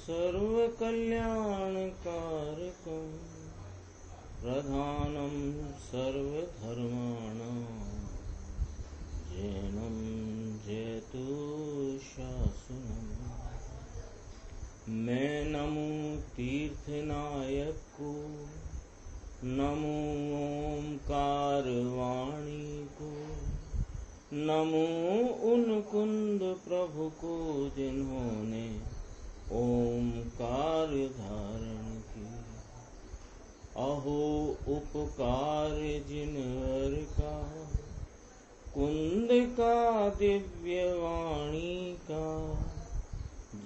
सर्वकल्याणकारकं प्रधानं सर्वधर्माणां जैनं जयतु शासनम्। मैं नमो तीर्थनायक को, नमो ओंकार वाणी को, नमो उन कुंद प्रभु को जिन्होंने ओंकार धारण की। अहो उपकार जिन हर का, कुंद का दिव्य वाणी का,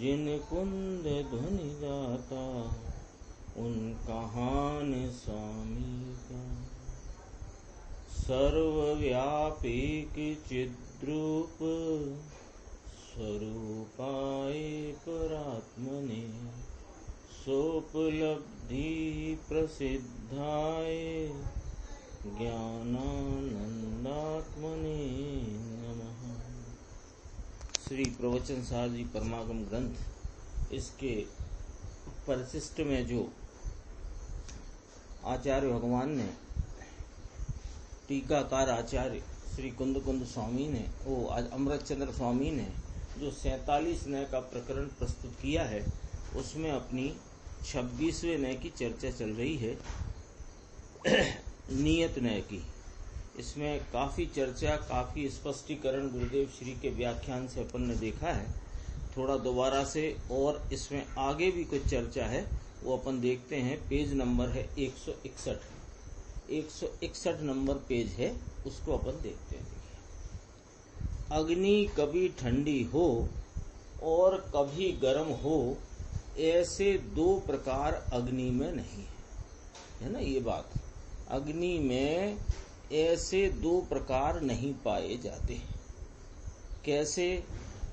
जिन कुंद ध्वनि दाता उन कहान स्वामी का। सर्वव्यापी चिद्रूप स्वरूपाय परात्मने, सोपलब्धि प्रसिद्धाय ज्ञानानंदात्मने नमः। श्री प्रवचन सार जी परमागम ग्रंथ, इसके परिशिष्ट में जो आचार्य भगवान ने, टीकाकार आचार्य श्री कुंद स्वामी ने, अमृतचंद्र स्वामी ने जो 47 नय का प्रकरण प्रस्तुत किया है, उसमें अपनी 26वें नय की चर्चा चल रही है, नियत नय की। इसमें काफी चर्चा, काफी स्पष्टीकरण गुरुदेव श्री के व्याख्यान से अपन ने देखा है। थोड़ा दोबारा से और इसमें आगे भी कुछ चर्चा है, वो अपन देखते हैं। पेज नंबर है 161 नंबर पेज है, उसको अपन देखते हैं। अग्नि कभी ठंडी हो और कभी गर्म हो, ऐसे दो प्रकार अग्नि में नहीं है ना ये बात। अग्नि में ऐसे दो प्रकार नहीं पाए जाते। कैसे?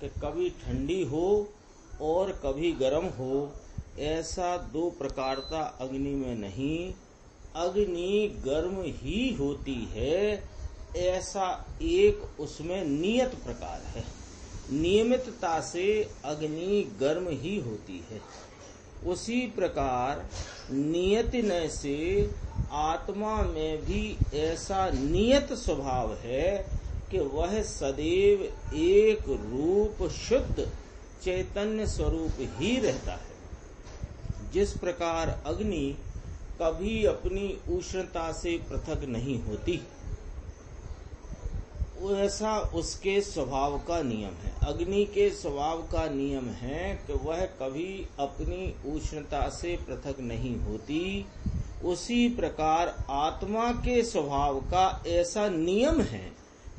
कि कभी ठंडी हो और कभी गर्म हो, ऐसा दो प्रकारता अग्नि में नहीं। अग्नि गर्म ही होती है, ऐसा एक उसमें नियत प्रकार है। नियमितता से अग्नि गर्म ही होती है। उसी प्रकार नियतिनय से आत्मा में भी ऐसा नियत स्वभाव है कि वह सदैव एक रूप शुद्ध चैतन्य स्वरूप ही रहता है। जिस प्रकार अग्नि कभी अपनी उष्णता से पृथक नहीं होती, वैसा उसके स्वभाव का नियम है। अग्नि के स्वभाव का नियम है कि वह कभी अपनी उष्णता से पृथक नहीं होती। उसी प्रकार आत्मा के स्वभाव का ऐसा नियम है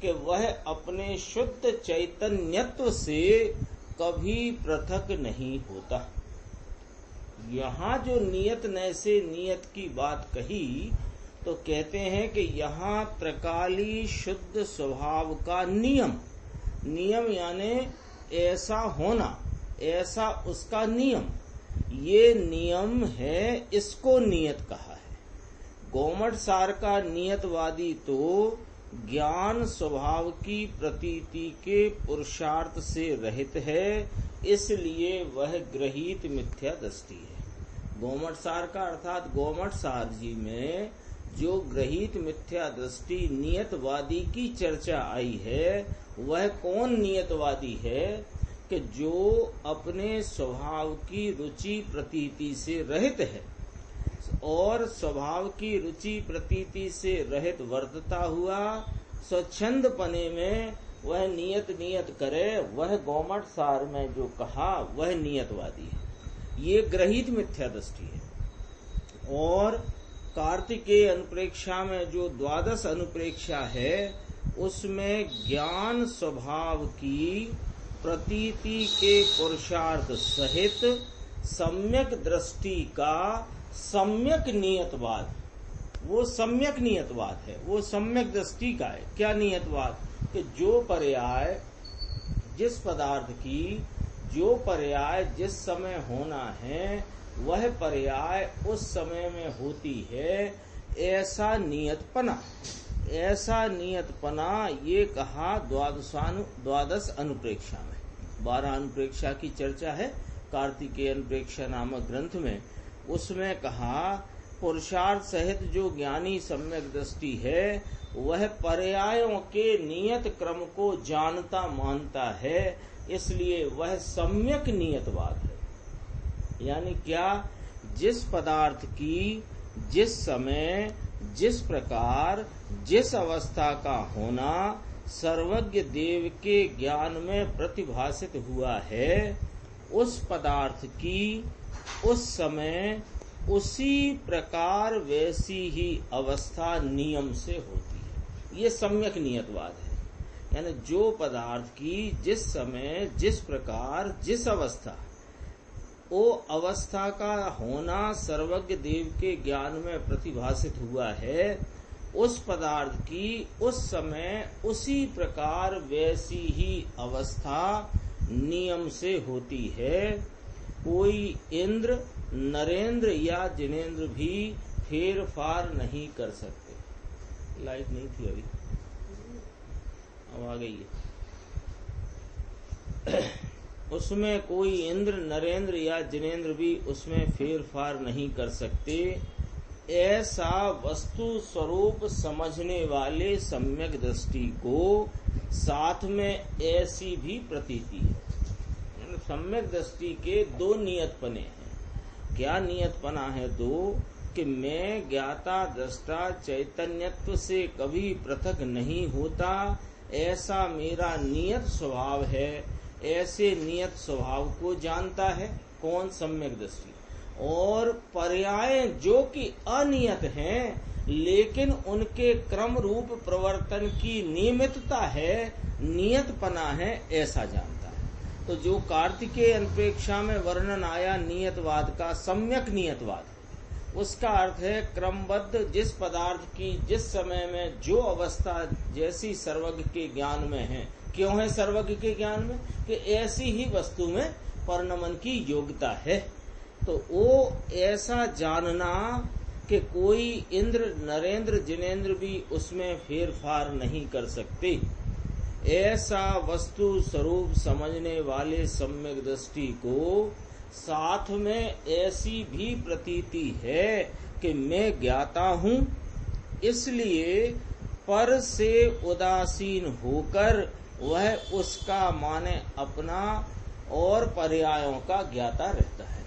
कि वह अपने शुद्ध चैतन्यत्व से कभी पृथक नहीं होता। यहाँ जो नियत नय से नियत की बात कही, तो कहते हैं कि यहाँ त्रिकाली शुद्ध स्वभाव का नियम यानी ऐसा होना, ऐसा उसका नियम, ये नियम है, इसको नियत कहा है। गोमठ सार का नियतवादी तो ज्ञान स्वभाव की प्रतीति के पुरुषार्थ से रहित है, इसलिए वह ग्रहित मिथ्या दृष्टि है। गोमठ सार का अर्थात गोमठ सार जी में जो ग्रहित मिथ्या दृष्टि नियतवादी की चर्चा आई है, वह कौन नियतवादी है? कि जो अपने स्वभाव की रुचि प्रतीति से रहित है और स्वभाव की रुचि प्रतीति से रहित वर्तता हुआ स्वच्छंद पने में वह नियत करे, वह गोमठ सार में जो कहा वह नियतवादी है। ये ग्रहित मिथ्या दृष्टि है। और कार्तिकेय अनुप्रेक्षा में जो द्वादश अनुप्रेक्षा है, उसमें ज्ञान स्वभाव की प्रतीति के पुरुषार्थ सहित सम्यक दृष्टि का सम्यक नियतवाद, वो सम्यक नियतवाद है, वो सम्यक दृष्टि का है। क्या नियतवाद? कि जो पर्याय जिस पदार्थ की जो पर्याय जिस समय होना है, वह पर्याय उस समय में होती है, ऐसा नियतपना। ऐसा नियतपना ये कहा द्वादश अनुप्रेक्षा में। 12 अनुप्रेक्षा की चर्चा है, कार्तिकेयन प्रेक्षा नामक ग्रंथ में, उसमें कहा पुरुषार्थ सहित जो ज्ञानी सम्यक दृष्टि है वह पर्यायों के नियत क्रम को जानता मानता है, इसलिए वह सम्यक नियतवाद है। यानी क्या? जिस पदार्थ की जिस समय जिस प्रकार जिस अवस्था का होना सर्वज्ञ देव के ज्ञान में प्रतिभासित हुआ है, उस पदार्थ की उस समय उसी प्रकार वैसी ही अवस्था नियम से होती है। ये सम्यक नियतवाद है। यानी जो पदार्थ की जिस समय जिस प्रकार जिस अवस्था, वो अवस्था का होना सर्वज्ञ देव के ज्ञान में प्रतिभासित हुआ है, उस पदार्थ की उस समय उसी प्रकार वैसी ही अवस्था नियम से होती है। कोई इंद्र, नरेंद्र या जिनेंद्र भी फेर फार नहीं कर सकते। लाइट नहीं थी अभी, अब आ गई है। उसमें कोई इंद्र, नरेंद्र या जिनेंद्र भी उसमें फेर फार नहीं कर सकते। ऐसा वस्तु स्वरूप समझने वाले सम्यक दृष्टि को साथ में ऐसी भी प्रतीति है। सम्यक दृष्टि के दो नियतपने हैं। क्या नियतपना है? दो, कि मैं ज्ञाता दृष्टा चैतन्यत्व से कभी पृथक नहीं होता, ऐसा मेरा नियत स्वभाव है। ऐसे नियत स्वभाव को जानता है कौन? सम्यक दृष्टि। और पर्याय जो कि अनियत हैं, लेकिन उनके क्रम रूप प्रवर्तन की नियमितता है, नियतपना है, ऐसा जानता है। तो जो कार्तिकेय अनपेक्षा में वर्णन आया नियतवाद का, सम्यक नियतवाद, उसका अर्थ है क्रमबद्ध जिस पदार्थ की जिस समय में जो अवस्था जैसी सर्वज्ञ के ज्ञान में है। क्यों है सर्वज्ञ के ज्ञान में? कि ऐसी ही वस्तु में परिणमन की योग्यता है। तो वो ऐसा जानना कि कोई इंद्र, नरेंद्र, जिनेंद्र भी उसमें फेर फार नहीं कर सकते, ऐसा वस्तु स्वरूप समझने वाले सम्यक दृष्टि को साथ में ऐसी भी प्रतीति है कि मैं ज्ञाता हूँ, इसलिए पर से उदासीन होकर वह उसका माने अपना और पर्यायों का ज्ञाता रहता है।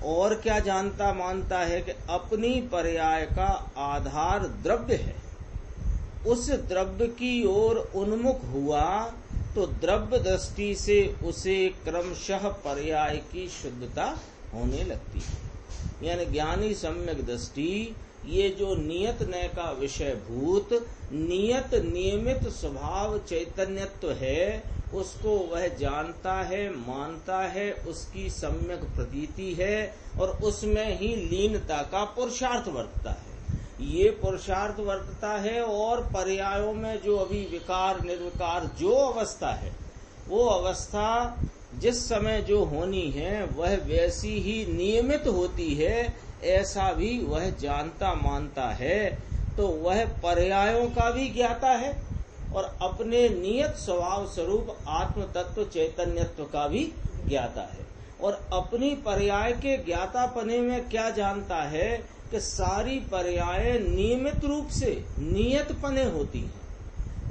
और क्या जानता मानता है? कि अपनी पर्याय का आधार द्रव्य है, उस द्रव्य की ओर उन्मुख हुआ तो द्रव्य दृष्टि से उसे क्रमशः पर्याय की शुद्धता होने लगती है। यानी ज्ञानी सम्यक दृष्टि ये जो नियत नय का विषय भूत नियत नियमित स्वभाव चैतन्यत्व है, उसको वह जानता है, मानता है, उसकी सम्यक प्रतीति है और उसमें ही लीनता का पुरुषार्थ वर्तता है। ये पुरुषार्थ वर्तता है और पर्यायों में जो अभी विकार निर्विकार जो अवस्था है, वो अवस्था जिस समय जो होनी है वह वैसी ही नियमित होती है, ऐसा भी वह जानता मानता है। तो वह पर्यायों का भी ज्ञाता है और अपने नियत स्वभाव स्वरूप आत्म तत्व चैतन्यत्व का भी ज्ञाता है। और अपनी पर्याय के ज्ञातापने में क्या जानता है? कि सारी पर्याय नियमित रूप से नियतपने होती हैं।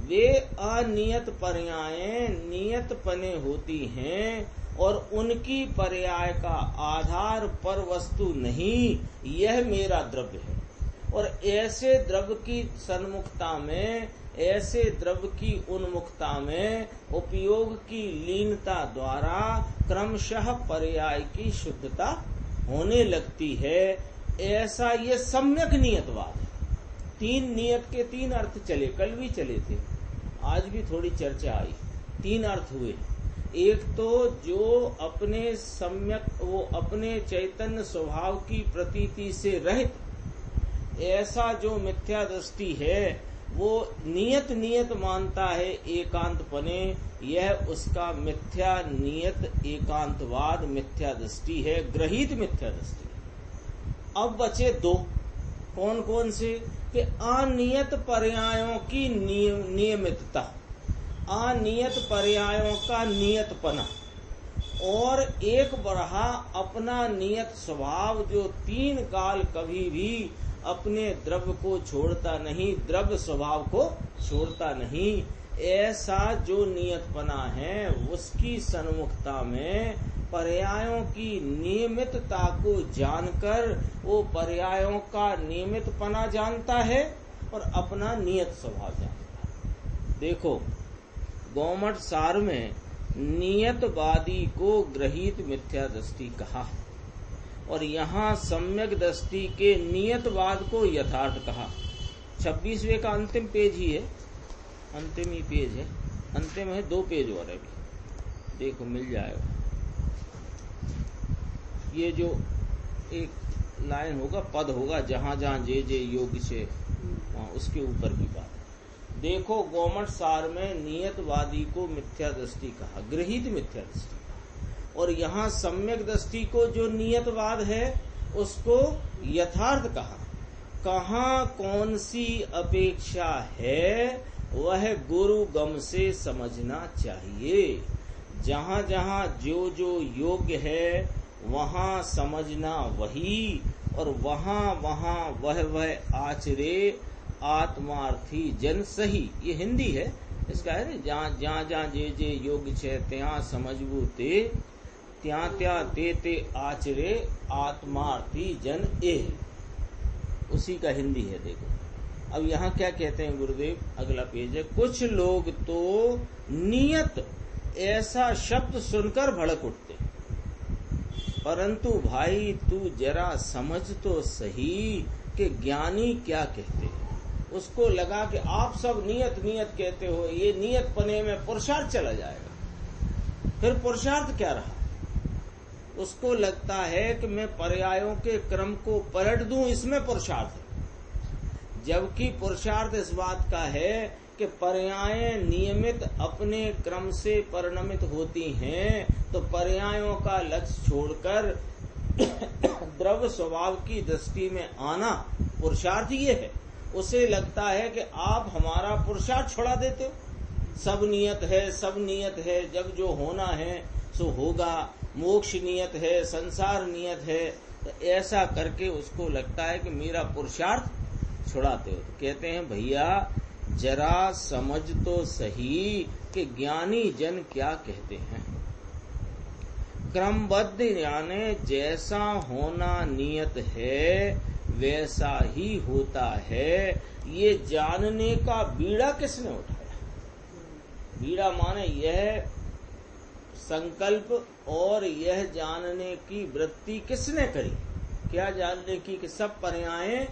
वे अनियत पर्याय नियतपने होती हैं और उनकी पर्याय का आधार पर वस्तु नहीं, यह मेरा द्रव्य है। और ऐसे द्रव्य की सन्मुखता में, ऐसे द्रव्य की उन्मुखता में उपयोग की लीनता द्वारा क्रमशः पर्याय की शुद्धता होने लगती है। ऐसा ये सम्यक नियतवाद है। तीन नियत के तीन अर्थ चले, कल भी चले थे, आज भी थोड़ी चर्चा आई। तीन अर्थ हुए। एक तो जो अपने सम्यक, वो अपने चैतन्य स्वभाव की प्रतीति से रहित, ऐसा जो मिथ्या दृष्टि है वो नियत नियत मानता है एकांतपने, यह उसका मिथ्या नियत एकांतवाद मिथ्या दृष्टि है, ग्रहित मिथ्या दृष्टि। अब बचे दो, कौन कौन से? कि अनियत पर्यायों की नियमितता, अनियत पर्यायों का नियतपना। और एक बरहा अपना नियत स्वभाव जो 3 काल कभी भी अपने द्रव्य को छोड़ता नहीं, द्रव्य स्वभाव को छोड़ता नहीं, ऐसा जो नियतपना है उसकी सन्मुखता में पर्यायों की नियमितता को जानकर वो पर्यायों का नियमितपना जानता है और अपना नियत स्वभाव जानता है। देखो, गौमठ सार में नियतवादी को ग्रहित मिथ्या दृष्टि कहा और यहाँ सम्यक दृष्टि के नियतवाद को यथार्थ कहा। 26वें का अंतिम पेज ही है, अंतिम ही पेज है, अंतिम है 2 पेज और है भी, देखो मिल जाएगा। ये जो एक लाइन होगा, पद होगा, जहां जहां जे जे योग से, उसके ऊपर की बात। देखो, गौमठ सार में नियतवादी को मिथ्या दृष्टि कहा, गृहीत मिथ्या दृष्टि, और यहाँ सम्यक दृष्टि को जो नियतवाद है उसको यथार्थ कहा। कहाँ कौन सी अपेक्षा है वह गुरु गम से समझना चाहिए। जहाँ जहाँ जो जो योग्य है वहाँ समझना वही, और वहाँ वहाँ वह आचरे आत्मार्थी जन सही। ये हिंदी है, इसका है ना, जहाँ जहाँ जे जे योग्य छे त्या समझबू ते, त्या त्या ते ते आचरे आत्मार्थी जन ए, उसी का हिंदी है। देखो अब यहाँ क्या कहते हैं गुरुदेव, अगला पेज है। कुछ लोग तो नियत ऐसा शब्द सुनकर भड़क उठते, परंतु भाई तू जरा समझ तो सही कि ज्ञानी क्या कहते हैं। उसको लगा कि आप सब नियत नियत कहते हो, ये नियत पने में पुरुषार्थ चला जाएगा, फिर पुरुषार्थ क्या रहा। उसको लगता है कि मैं पर्यायों के क्रम को पलट दूं, इसमें पुरुषार्थ है, जबकि पुरुषार्थ इस बात का है कि पर्यायें नियमित अपने क्रम से परिणमित होती हैं, तो पर्यायों का लक्ष्य छोड़कर द्रव्य स्वभाव की दृष्टि में आना पुरुषार्थ ये है। उसे लगता है कि आप हमारा पुरुषार्थ छोड़ा देते हो, सब नियत है, सब नियत है, जब जो होना है सो होगा, मोक्ष नियत है, संसार नियत है, तो ऐसा करके उसको लगता है कि मेरा पुरुषार्थ छुड़ाते हो। तो कहते हैं भैया जरा समझ तो सही कि ज्ञानी जन क्या कहते हैं। क्रमबद्ध यानी जैसा होना नियत है वैसा ही होता है, ये जानने का बीड़ा किसने उठाया। बीड़ा माने यह संकल्प और यह जानने की वृत्ति किसने करी। क्या जानने की कि सब पर्यायें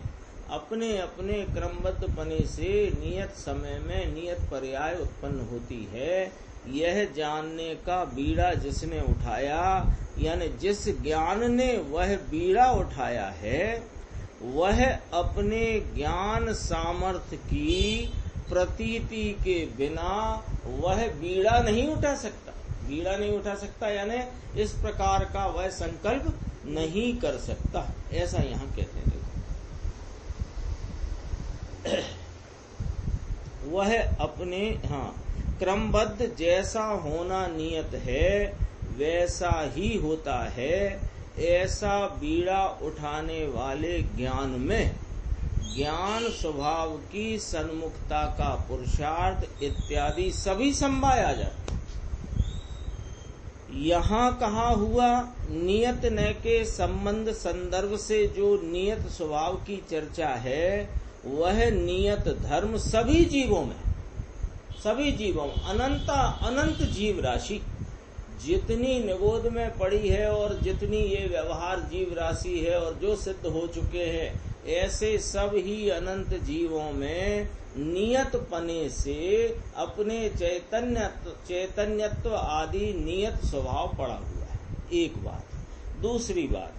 अपने अपने क्रमबद्ध पने से नियत समय में नियत पर्याय उत्पन्न होती है, यह जानने का बीड़ा जिसने उठाया, यानी जिस ज्ञान ने वह बीड़ा उठाया है, वह अपने ज्ञान सामर्थ्य की प्रतीति के बिना वह बीड़ा नहीं उठा सकता। बीड़ा नहीं उठा सकता यानी इस प्रकार का वह संकल्प नहीं कर सकता, ऐसा यहाँ कहते हैं। वह अपने क्रमबद्ध जैसा होना नियत है वैसा ही होता है, ऐसा बीड़ा उठाने वाले ज्ञान में ज्ञान स्वभाव की सन्मुखता का पुरुषार्थ इत्यादि सभी संभाया जाता। यहाँ कहा हुआ नियत न के संबंध संदर्भ से जो नियत स्वभाव की चर्चा है, वह नियत धर्म सभी जीवों में, सभी जीवों अनंत जीव राशि जितनी निगोद में पड़ी है और जितनी ये व्यवहार जीव राशि है और जो सिद्ध हो चुके हैं, ऐसे सब ही अनंत जीवों में नियत पने से अपने चैतन्यत्व आदि नियत स्वभाव पड़ा हुआ है। एक बात। दूसरी बात,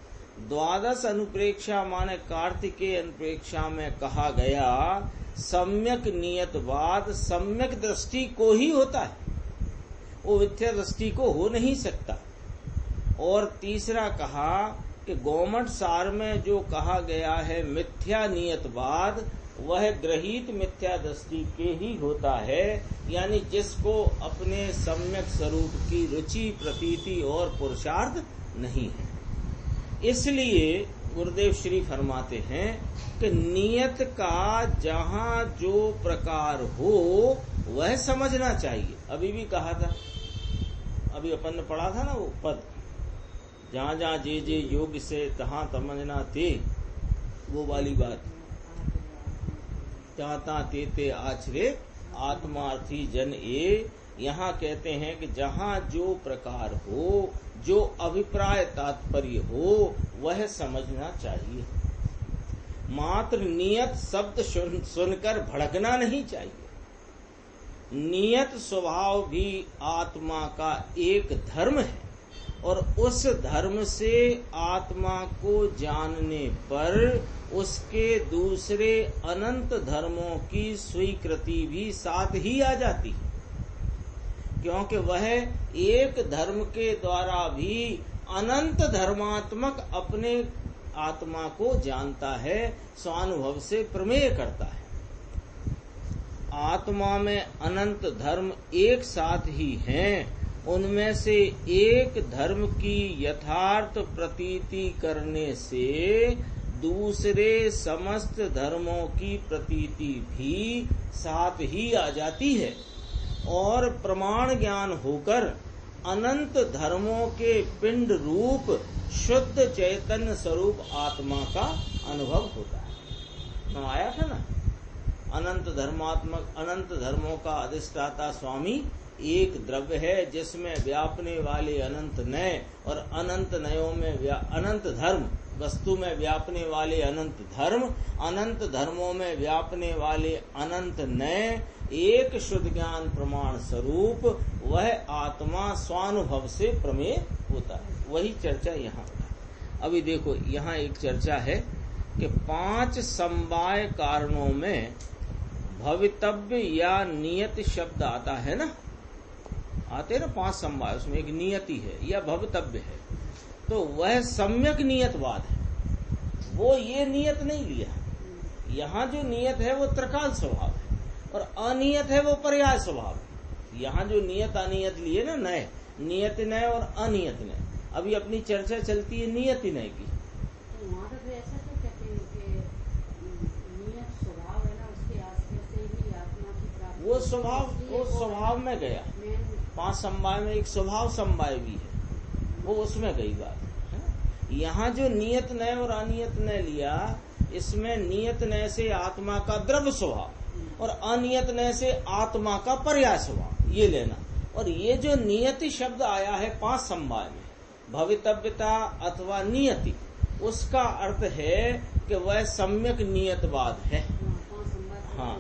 द्वादश अनुप्रेक्षा माने कार्तिकेय अनुप्रेक्षा में कहा गया सम्यक नियतवाद सम्यक दृष्टि को ही होता है, वो मिथ्या दृष्टि को हो नहीं सकता। और तीसरा कहा कि गौमठ सार में जो कहा गया है मिथ्या नियतवाद, वह ग्रहित मिथ्या दृष्टि के ही होता है, यानी जिसको अपने सम्यक स्वरूप की रुचि, प्रतीति और पुरुषार्थ नहीं है। इसलिए गुरुदेव श्री फरमाते हैं कि नियत का जहाँ जो प्रकार हो वह समझना चाहिए। अभी भी कहा था, अभी अपन ने पढ़ा था ना वो पद, जहाँ जहाँ जे जे योग से तहाँ तमंजना ते, वो वाली बात, तहाँ तहाँ ते ते आचरे आत्मार्थी जन ए। यहाँ कहते हैं कि जहाँ जो प्रकार हो, जो अभिप्राय तात्पर्य हो वह समझना चाहिए। मात्र नियत शब्द सुनकर भड़कना नहीं चाहिए। नियत स्वभाव भी आत्मा का एक धर्म है और उस धर्म से आत्मा को जानने पर उसके दूसरे अनंत धर्मों की स्वीकृति भी साथ ही आ जाती है, क्योंकि वह एक धर्म के द्वारा भी अनंत धर्मात्मक अपने आत्मा को जानता है, स्वानुभव से प्रमेय करता है। आत्मा में अनंत धर्म एक साथ ही हैं, उनमें से एक धर्म की यथार्थ प्रतीति करने से दूसरे समस्त धर्मों की प्रतीति भी साथ ही आ जाती है और प्रमाण ज्ञान होकर अनंत धर्मों के पिंड रूप शुद्ध चैतन्य स्वरूप आत्मा का अनुभव होता है। तो आया था ना, अनंत धर्मात्मक, अनंत धर्मों का अधिष्ठाता स्वामी एक द्रव्य है, जिसमें व्यापने वाले अनंत नय और अनंत नयों में अनंत धर्म, वस्तु में व्यापने वाले अनंत धर्म, अनंत धर्मों में व्यापने वाले अनंत नय, एक शुद्ध ज्ञान प्रमाण स्वरूप वह आत्मा स्वानुभव से प्रमेय होता है। वही चर्चा यहाँ होता। अभी देखो, यहाँ एक चर्चा है कि 5 समवाय कारणों में भवितव्य या नियत शब्द आता है ना, आते ना 5 समवाय, उसमें एक नियति है या भवितव्य है, तो वह सम्यक नियतवाद है। वो ये नियत नहीं लिया। यहाँ जो नियत है वो त्रिकाल स्वभाव है और अनियत है वो पर्याय स्वभाव है। यहाँ जो नियत अनियत लिए ना, नय, नियत नय और अनियत नय, अभी अपनी चर्चा चलती है नियति नय की। वो स्वभाव में गया। 5 समवाय में एक स्वभाव समवाय भी है, वो उसमें गई बात है। यहाँ जो नियत नय और अनियत नय लिया, इसमें नियत नय से आत्मा का द्रव्य स्वभाव और अनियत नय से आत्मा का पर्याय स्वभाव, ये लेना। और ये जो नियति शब्द आया है 5 समवाय में, भवितव्यता अथवा नियति, उसका अर्थ है कि वह सम्यक नियतवाद है। हाँ,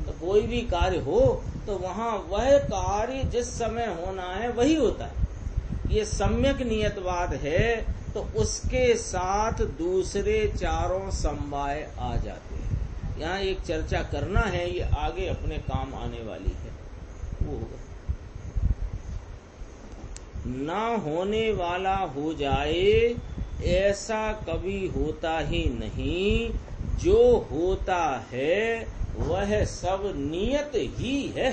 तो कोई भी कार्य हो तो वहाँ वह कार्य जिस समय होना है वही होता है। ये सम्यक नियतवाद है तो उसके साथ दूसरे 4 समवाय आ जाते हैं। यहाँ एक चर्चा करना है, ये आगे अपने काम आने वाली है। वो होगा ना होने वाला हो जाए ऐसा कभी होता ही नहीं, जो होता है वह सब नियत ही है,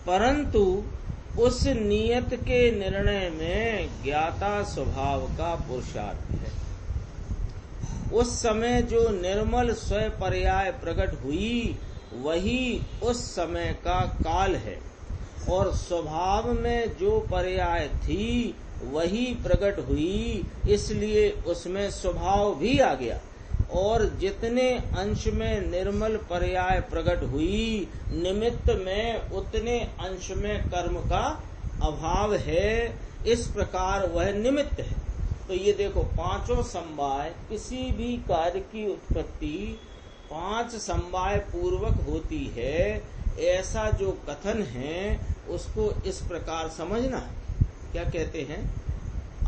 परंतु उस नियत के निर्णय में ज्ञाता स्वभाव का पुरुषार्थ है। उस समय जो निर्मल स्वयं पर्याय प्रकट हुई वही उस समय का काल है और स्वभाव में जो पर्याय थी वही प्रकट हुई, इसलिए उसमें स्वभाव भी आ गया। और जितने अंश में निर्मल पर्याय प्रकट हुई, निमित्त में उतने अंश में कर्म का अभाव है। इस प्रकार वह निमित्त है। तो ये देखो, 5 समवाय, किसी भी कार्य की उत्पत्ति 5 समवाय पूर्वक होती है, ऐसा जो कथन है उसको इस प्रकार समझना है। क्या कहते हैं,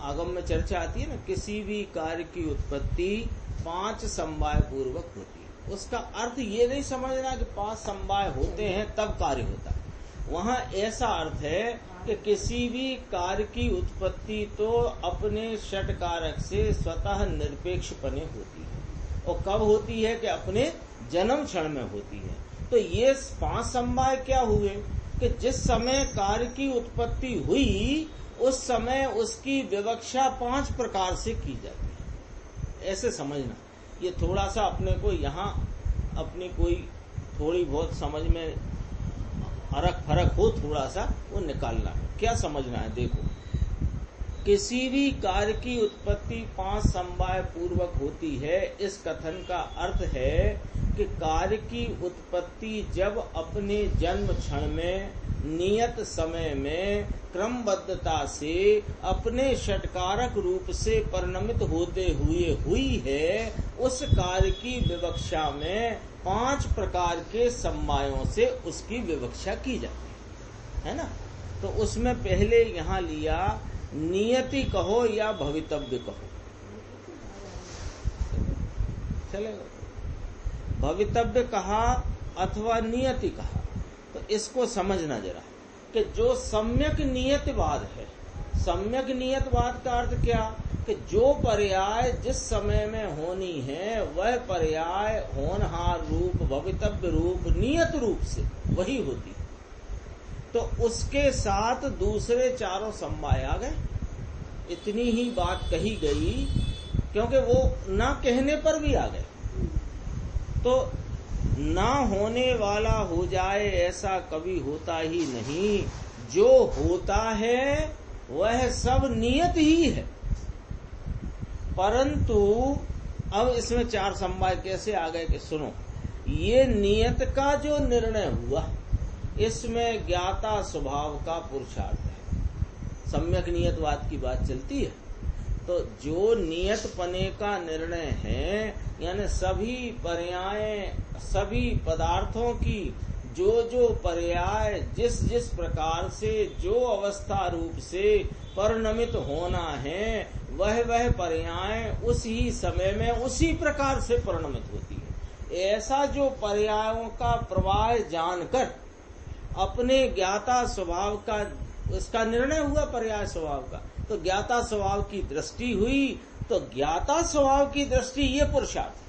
आगम में चर्चा आती है ना, किसी भी कार्य की उत्पत्ति 5 समवाय पूर्वक होती है। उसका अर्थ ये नहीं समझना कि 5 समवाय होते हैं तब कार्य होता है। वहाँ ऐसा अर्थ है कि किसी भी कार्य की उत्पत्ति तो अपने षट कारक से स्वतः निरपेक्ष बने होती है। और कब होती है कि अपने जन्म क्षण में होती है। तो ये 5 समवाय क्या हुए कि जिस समय कार्य की उत्पत्ति हुई उस समय उसकी विवक्षा 5 प्रकार से की जाती है। ऐसे समझना, ये थोड़ा सा अपने को यहाँ अपनी कोई थोड़ी बहुत समझ में अरक फरक हो, थोड़ा सा वो निकालना है। क्या समझना है? देखो, किसी भी कार्य की उत्पत्ति 5 समवाय पूर्वक होती है। इस कथन का अर्थ है कि कार्य की उत्पत्ति जब अपने जन्म क्षण में नियत समय में क्रमबद्धता से अपने षटकारक रूप से परिणमित होते हुए हुई है, उस कार्य की विवक्षा में 5 प्रकार के समवायों से उसकी विवक्षा की जाती है ना। तो उसमें पहले यहाँ लिया नियति कहो या भवितव्य कहो, चलेगा। भवितव्य कहा अथवा नियति कहा, तो इसको समझना जरा कि जो सम्यक नियतवाद है, सम्यक नियतवाद का अर्थ क्या कि जो पर्याय जिस समय में होनी है वह पर्याय होनहार रूप, भवितव्य रूप, नियत रूप से वही होती है। तो उसके साथ दूसरे 4 समवाय आ गए। इतनी ही बात कही गई, क्योंकि वो ना कहने पर भी आ गए। तो ना होने वाला हो जाए ऐसा कभी होता ही नहीं। जो होता है वह सब नियत ही है। परंतु अब इसमें 4 समवाय कैसे आ गए कि सुनो, ये नियत का जो निर्णय हुआ इसमें ज्ञाता स्वभाव का पुरुषार्थ है। सम्यक नियतवाद की बात चलती है। तो जो नियत पने का निर्णय है, यानी सभी पर्याय, सभी पदार्थों की जो पर्याय जिस जिस प्रकार से जो अवस्था रूप से परिणमित होना है, वह पर्याय उसी समय में उसी प्रकार से परिणमित होती है। ऐसा जो पर्यायों का प्रवाह जानकर अपने ज्ञाता स्वभाव का उसका निर्णय हुआ, पर्याय स्वभाव का, तो ज्ञाता स्वभाव की दृष्टि हुई। तो ज्ञाता स्वभाव की दृष्टि ये पुरुषार्थ,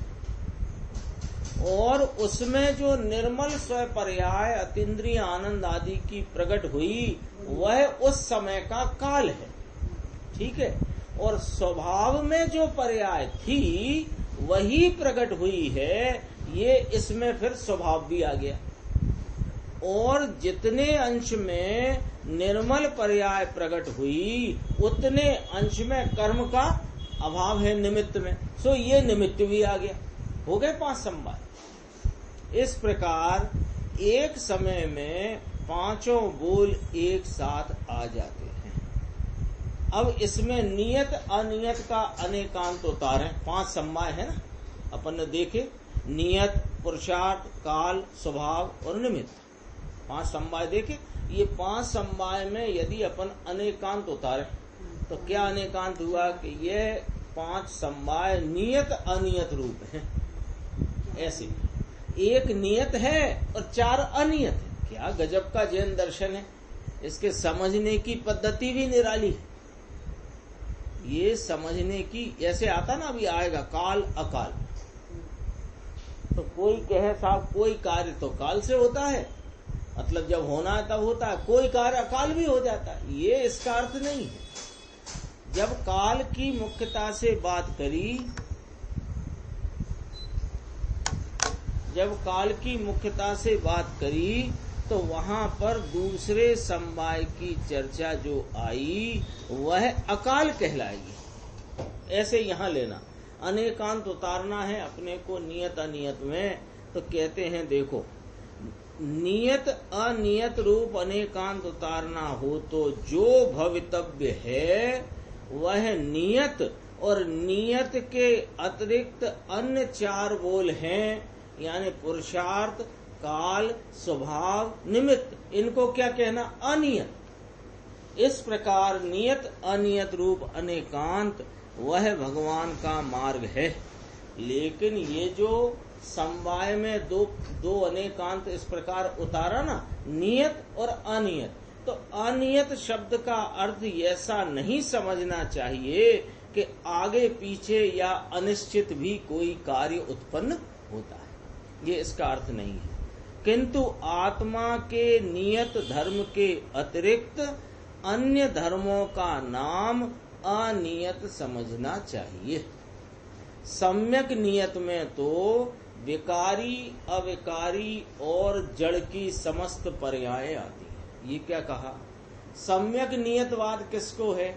और उसमें जो निर्मल स्व पर्याय अतीन्द्रिय आनंद आदि की प्रकट हुई वह उस समय का काल है, ठीक है। और स्वभाव में जो पर्याय थी वही प्रकट हुई है, ये इसमें फिर स्वभाव भी आ गया। और जितने अंश में निर्मल पर्याय प्रकट हुई उतने अंश में कर्म का अभाव है निमित्त में, सो ये निमित्त भी आ गया। हो गए 5 समवाय। इस प्रकार एक समय में 5 बोल एक साथ आ जाते हैं। अब इसमें नियत अनियत का अनेकांत उतारे। 5 समवाय है ना, अपन ने देखे, नियत, पुरुषार्थ, काल, स्वभाव और निमित्त। 5 समवाय देखे। ये 5 समवाय में यदि अपन अनेकांत उतारे तो क्या अनेकांत हुआ कि ये 5 समवाय नियत अनियत रूप है। ऐसे एक नियत है और 4 अनियत है। क्या गजब का जैन दर्शन है। इसके समझने की पद्धति भी निराली है। ये समझने की, ऐसे आता ना, अभी आएगा काल अकाल। तो कोई कहे साहब कोई कार्य तो काल से होता है, मतलब जब होना है तब होता है, कोई कार्य अकाल भी हो जाता है। ये इसका अर्थ नहीं है। जब काल की मुख्यता से बात करी, जब काल की मुख्यता से बात करी तो वहां पर दूसरे समवाय की चर्चा जो आई वह अकाल कहलाएगी। ऐसे यहां लेना, अनेकांत उतारना है अपने को नियत अनियत में। तो कहते हैं देखो, नियत अनियत रूप अनेकांत उतारना हो तो जो भवितव्य है वह नियत और नियत के अतिरिक्त अन्य 4 बोल हैं, यानी पुरुषार्थ, काल, स्वभाव, निमित्त। इनको क्या कहना? अनियत। इस प्रकार नियत अनियत रूप अनेकांत वह भगवान का मार्ग है। लेकिन ये जो समवाय में दो अनेकांत इस प्रकार उतारा ना, नियत और अनियत, तो अनियत शब्द का अर्थ ऐसा नहीं समझना चाहिए कि आगे पीछे या अनिश्चित भी कोई कार्य उत्पन्न होता है। ये इसका अर्थ नहीं है। किंतु आत्मा के नियत धर्म के अतिरिक्त अन्य धर्मों का नाम अनियत समझना चाहिए। सम्यक नियत में तो विकारी, अविकारी और जड़ की समस्त पर्याय आती है। ये क्या कहा? सम्यक नियतवाद किसको है?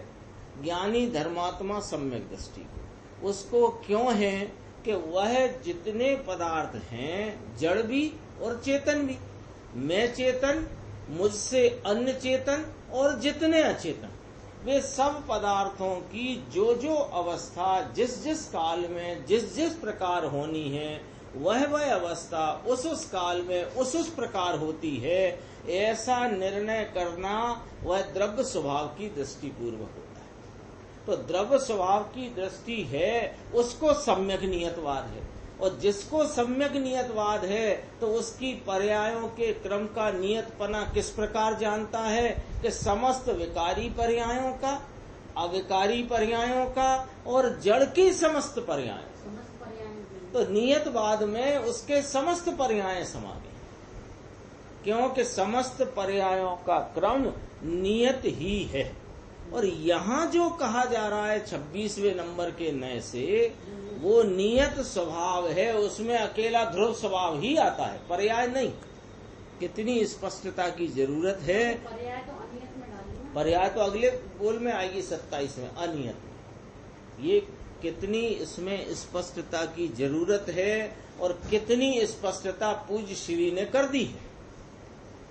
ज्ञानी धर्मात्मा सम्यक दृष्टि को। उसको क्यों है कि वह जितने पदार्थ हैं, जड़ भी और चेतन भी, मैं चेतन, मुझसे अन्य चेतन और जितने अचेतन, वे सब पदार्थों की जो जो अवस्था जिस जिस काल में जिस जिस प्रकार होनी है, वह अवस्था उस काल में उस प्रकार होती है, ऐसा निर्णय करना वह द्रव्य स्वभाव की दृष्टि पूर्वक होता है। तो द्रव्य स्वभाव की दृष्टि है, उसको सम्यक नियतवाद है। और जिसको सम्यक नियतवाद है तो उसकी पर्यायों के क्रम का नियतपना किस प्रकार जानता है कि समस्त विकारी पर्यायों का, अविकारी पर्यायों का और जड़ की समस्त पर्याय। तो नियतवाद में उसके समस्त पर्याय समा गए, क्योंकि समस्त पर्यायों का क्रम नियत ही है। और यहाँ जो कहा जा रहा है 26वें नंबर के नए से, वो नियत स्वभाव है, उसमें अकेला ध्रुव स्वभाव ही आता है, पर्याय नहीं। कितनी स्पष्टता की जरूरत है। पर्याय तो अनियत में डालिए। पर्याय तो अगले बोल में आएगी 27 में, अनियत। ये कितनी इसमें स्पष्टता की जरूरत है और कितनी स्पष्टता पूज्य श्री ने कर दी है।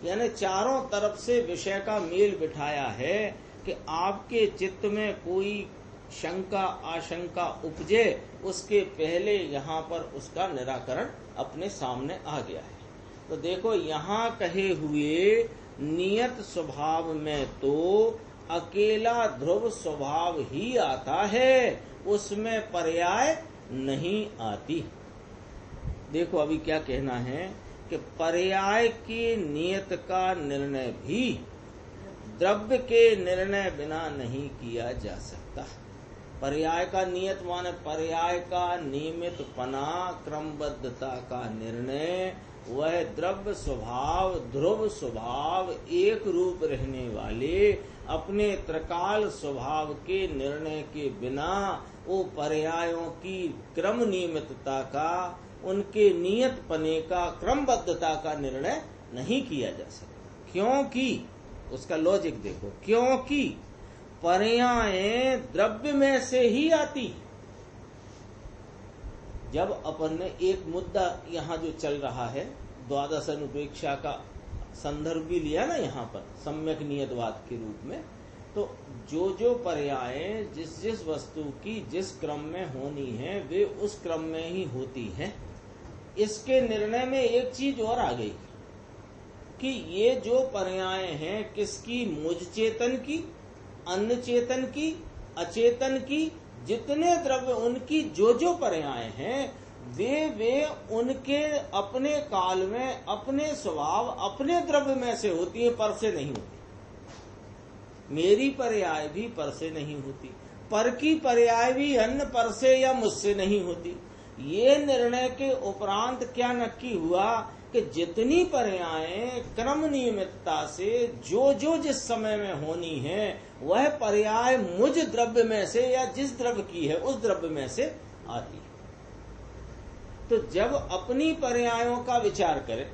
यानी चारों तरफ से विषय का मेल बिठाया है कि आपके चित्त में कोई शंका आशंका उपजे, उसके पहले यहाँ पर उसका निराकरण अपने सामने आ गया है। तो देखो, यहाँ कहे हुए नियत स्वभाव में तो अकेला ध्रुव स्वभाव ही आता है, उसमें पर्याय नहीं आती। देखो अभी क्या कहना है कि पर्याय के नियत का निर्णय भी द्रव्य के निर्णय बिना नहीं किया जा सकता। पर्याय का नियत माने पर्याय का नियमित पना, क्रमबद्धता का निर्णय, वह द्रव्य स्वभाव, ध्रुव स्वभाव, एक रूप रहने वाले अपने त्रिकाल स्वभाव के निर्णय के बिना वो पर्यायों की क्रम नियमितता का, उनके नियत पने का, क्रमबद्धता का निर्णय नहीं किया जा सकता। क्योंकि उसका लॉजिक देखो, क्योंकि पर्यायें द्रव्य में से ही आती है। जब अपन ने एक मुद्दा यहाँ जो चल रहा है, द्वादश अनुपेक्षा का संदर्भ भी लिया ना यहाँ पर सम्यक नियतवाद के रूप में, तो जो जो पर्यायें जिस जिस वस्तु की जिस क्रम में होनी है, वे उस क्रम में ही होती हैं। इसके निर्णय में एक चीज और आ गई कि ये जो पर्यायें हैं किसकी, मुझ चेतन की, अन्य चेतन की, अचेतन की, जितने द्रव्य उनकी जो जो पर्याय हैं, वे उनके अपने काल में अपने स्वभाव अपने द्रव्य में से होती है, पर से नहीं होती। मेरी पर्याय भी पर से नहीं होती, पर की पर्याय भी अन्य पर से या मुझसे नहीं होती। ये निर्णय के उपरांत क्या नक्की हुआ कि जितनी पर्यायें क्रम नियमितता से जो जो जिस समय में होनी है, वह पर्याय मुझ द्रव्य में से या जिस द्रव्य की है उस द्रव्य में से आती है। तो जब अपनी पर्यायों का विचार करें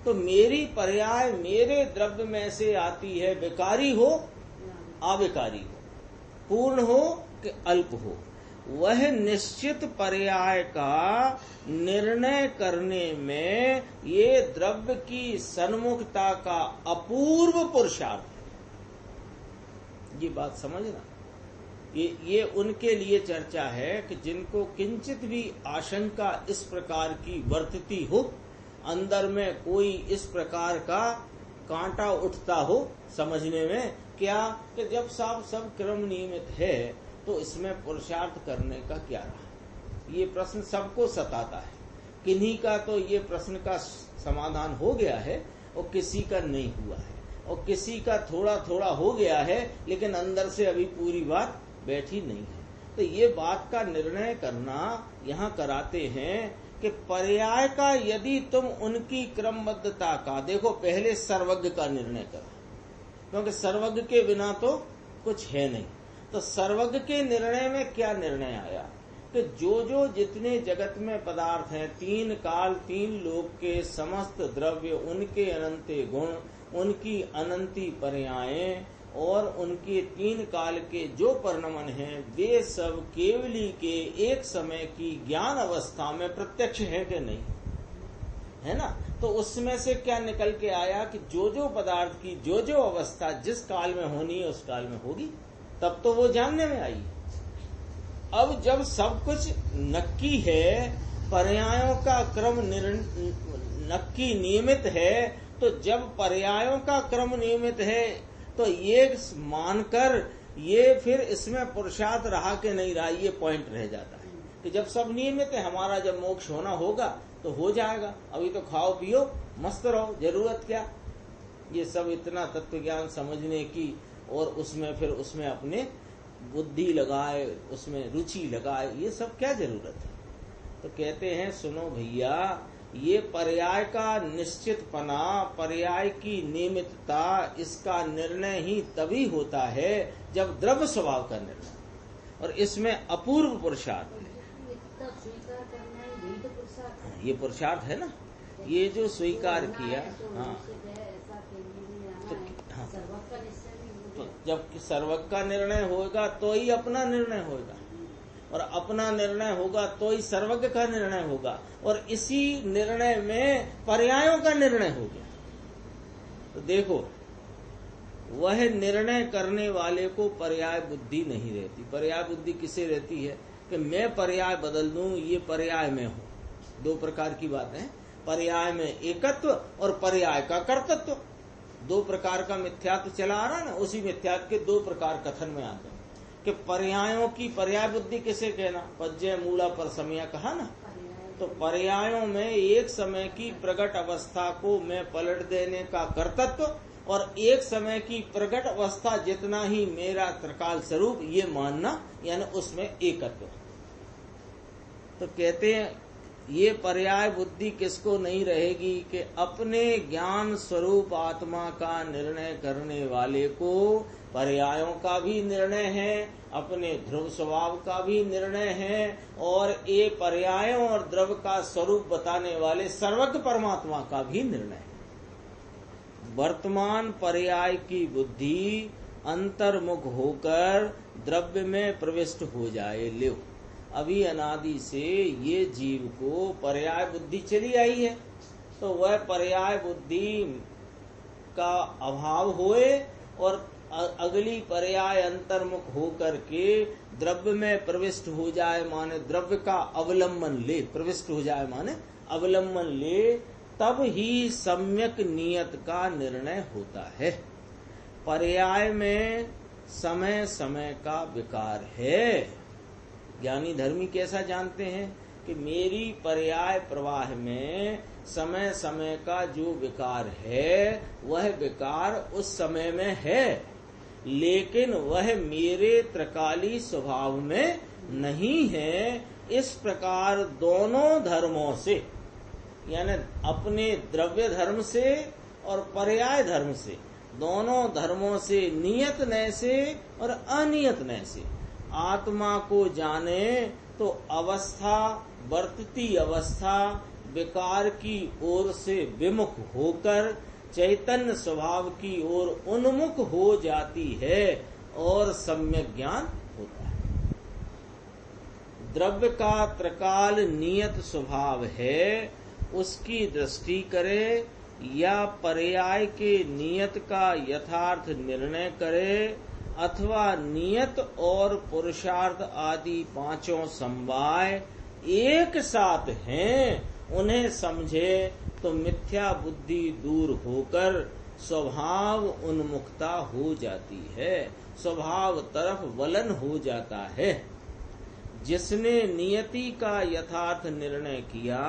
तो मेरी पर्याय मेरे द्रव्य में से आती है, विकारी हो अविकारी हो, पूर्ण हो कि अल्प हो, वह निश्चित पर्याय का निर्णय करने में ये द्रव्य की सन्मुखता का अपूर्व पुरुषार्थ है। ये बात समझना, ये उनके लिए चर्चा है कि जिनको किंचित भी आशंका इस प्रकार की वर्तती हो, अंदर में कोई इस प्रकार का कांटा उठता हो समझने में, क्या कि जब सब क्रम नियमित है तो इसमें पुरुषार्थ करने का क्या रहा। ये प्रश्न सबको सताता है। किन्हीं का तो ये प्रश्न का समाधान हो गया है और किसी का नहीं हुआ है, और किसी का थोड़ा थोड़ा हो गया है लेकिन अंदर से अभी पूरी बात बैठी नहीं है। तो ये बात का निर्णय करना यहाँ कराते हैं कि पर्याय का यदि तुम उनकी क्रमबद्धता का देखो, पहले सर्वज्ञ का निर्णय करो, क्योंकि सर्वज्ञ के बिना तो कुछ है नहीं। तो सर्वज्ञ के निर्णय में क्या निर्णय आया कि जो जितने जगत में पदार्थ हैं, तीन काल तीन लोक के समस्त द्रव्य, उनके अनंत गुण, उनकी अनंती पर्यायें और उनके तीन काल के जो परिणमन हैं, वे सब केवली के एक समय की ज्ञान अवस्था में प्रत्यक्ष है कि नहीं, है ना। तो उसमें से क्या निकल के आया कि जो पदार्थ की जो अवस्था जिस काल में होनी है उस काल में होगी, तब तो वो जानने में आई। अब जब सब कुछ नक्की है, पर्यायों का क्रम नक्की नियमित है, तो जब पर्यायों का क्रम नियमित है तो ये मानकर ये फिर इसमें पुरुषार्थ रहा कि नहीं रहा, ये पॉइंट रह जाता है कि जब सब नियमित है, हमारा जब मोक्ष होना होगा तो हो जाएगा, अभी तो खाओ पियो मस्त रहो, जरूरत क्या। ये सब इतना तत्व ज्ञान समझने की और उसमें फिर उसमें अपने बुद्धि लगाए, उसमें रुचि लगाए, ये सब क्या जरूरत है। तो कहते हैं सुनो भैया, ये पर्याय का निश्चितपना, पर्याय की नियमितता, इसका निर्णय ही तभी होता है जब द्रव्य स्वभाव का निर्णय, और इसमें अपूर्व पुरुषार्थ है। ये पुरुषार्थ है ना, ये जो स्वीकार किया। हाँ, तो जब सर्वज्ञ का निर्णय होगा तो ही अपना निर्णय होगा, और अपना निर्णय होगा तो ही सर्वज्ञ का निर्णय होगा, और इसी निर्णय में पर्यायों का निर्णय हो गया। तो देखो, वह निर्णय करने वाले को पर्याय बुद्धि नहीं रहती। पर्याय बुद्धि किसे रहती है कि मैं पर्याय बदल दूं, ये पर्याय में हो। दो प्रकार की बात है, पर्याय में एकत्व और पर्याय का कर्तृत्व। दो प्रकार का मिथ्यात्व चला आ रहा है ना, उसी मिथ्यात्व के दो प्रकार कथन में आते हैं कि पर्यायों की पर्याय बुद्धि किसे कहना, पज्जय मूला पर समय कहा ना। तो पर्यायों में एक समय की प्रकट अवस्था को मैं पलट देने का कर्तृत्व, और एक समय की प्रकट अवस्था जितना ही मेरा त्रिकाल स्वरूप, ये मानना, यानी उसमें एकत्व। तो कहते हैं ये पर्याय बुद्धि किसको नहीं रहेगी कि अपने ज्ञान स्वरूप आत्मा का निर्णय करने वाले को पर्यायों का भी निर्णय है, अपने ध्रुव स्वभाव का भी निर्णय है, और ये पर्यायों और द्रव्य का स्वरूप बताने वाले सर्वज्ञ परमात्मा का भी निर्णय है। वर्तमान पर्याय की बुद्धि अंतर्मुख होकर द्रव्य में प्रविष्ट हो जाए। ले, अभी अनादि से ये जीव को पर्याय बुद्धि चली आई है, तो वह पर्याय बुद्धि का अभाव होए और अगली पर्याय अंतर्मुख होकर के द्रव्य में प्रविष्ट हो जाए, माने द्रव्य का अवलंबन ले, प्रविष्ट हो जाए माने अवलंबन ले, तब ही सम्यक नियत का निर्णय होता है। पर्याय में समय समय का विकार है। ज्ञानी धर्मी कैसा जानते हैं कि मेरी पर्याय प्रवाह में समय समय का जो विकार है, वह विकार उस समय में है, लेकिन वह मेरे त्रिकाली स्वभाव में नहीं है। इस प्रकार दोनों धर्मों से, यानी अपने द्रव्य धर्म से और पर्याय धर्म से, दोनों धर्मों से, नियत नय से और अनियत नय से आत्मा को जाने तो अवस्था, वर्तती अवस्था विकार की ओर से विमुख होकर चैतन्य स्वभाव की ओर उन्मुख हो जाती है और सम्यक ज्ञान होता है। द्रव्य का त्रिकाल नियत स्वभाव है, उसकी दृष्टि करे या पर्याय के नियत का यथार्थ निर्णय करे, अथवा नियत और पुरुषार्थ आदि पांचों समवाय एक साथ हैं, उन्हें समझे तो मिथ्या बुद्धि दूर होकर स्वभाव उन्मुखता हो जाती है, स्वभाव तरफ वलन हो जाता है। जिसने नियति का यथार्थ निर्णय किया,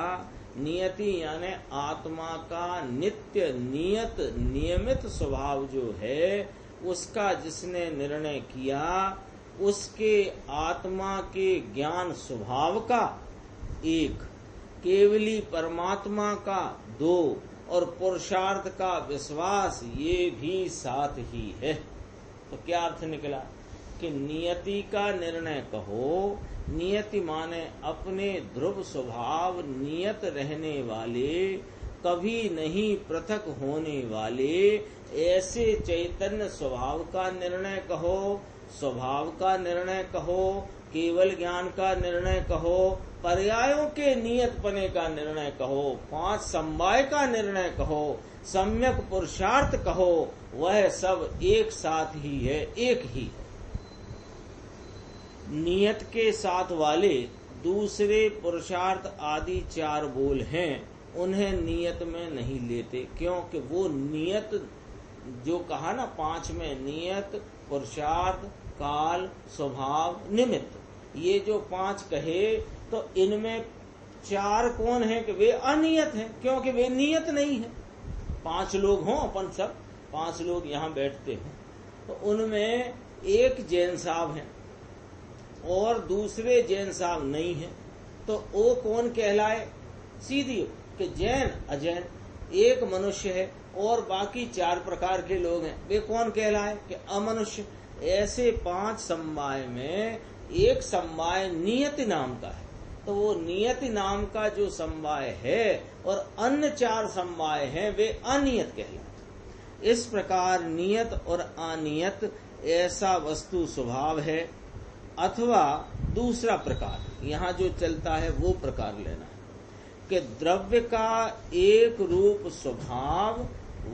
नियति यानी आत्मा का नित्य नियत नियमित स्वभाव जो है, उसका जिसने निर्णय किया, उसके आत्मा के ज्ञान स्वभाव का एक केवली परमात्मा का दो और पुरुषार्थ का विश्वास ये भी साथ ही है। तो क्या अर्थ निकला कि नियति का निर्णय कहो, नियति माने अपने ध्रुव स्वभाव नियत रहने वाले, कभी नहीं पृथक होने वाले ऐसे चैतन्य स्वभाव का निर्णय कहो, स्वभाव का निर्णय कहो, केवल ज्ञान का निर्णय कहो, पर्यायों के नियतपने का निर्णय कहो, 5 समवाय का निर्णय कहो, सम्यक पुरुषार्थ कहो, वह सब एक साथ ही है, एक ही है। नियत के साथ वाले दूसरे पुरुषार्थ आदि 4 बोल हैं, उन्हें नियत में नहीं लेते, क्योंकि वो नियत जो कहा ना 5 में, नियत, पुरुषार्थ, काल, स्वभाव, निमित्त, ये जो 5 कहे तो इनमें 4 कौन है कि वे अनियत हैं, क्योंकि वे नियत नहीं है। 5 लोग हों, अपन सब 5 लोग यहाँ बैठते हैं, तो उनमें एक जैन साहब हैं और दूसरे जैन साहब नहीं है, तो वो कौन कहलाए? सीधी कि जैन अजैन। एक मनुष्य है और बाकी 4 प्रकार के लोग हैं, वे कौन कहलाए? कि अमनुष्य। ऐसे 5 समवाय में एक समवाय नियति नाम का है, तो वो नियति नाम का जो समवाय है और अन्य 4 समवाय हैं वे अनियत कहलाते। इस प्रकार नियत और अनियत ऐसा वस्तु स्वभाव है। अथवा दूसरा प्रकार यहाँ जो चलता है वो प्रकार लेना है कि द्रव्य का एक रूप स्वभाव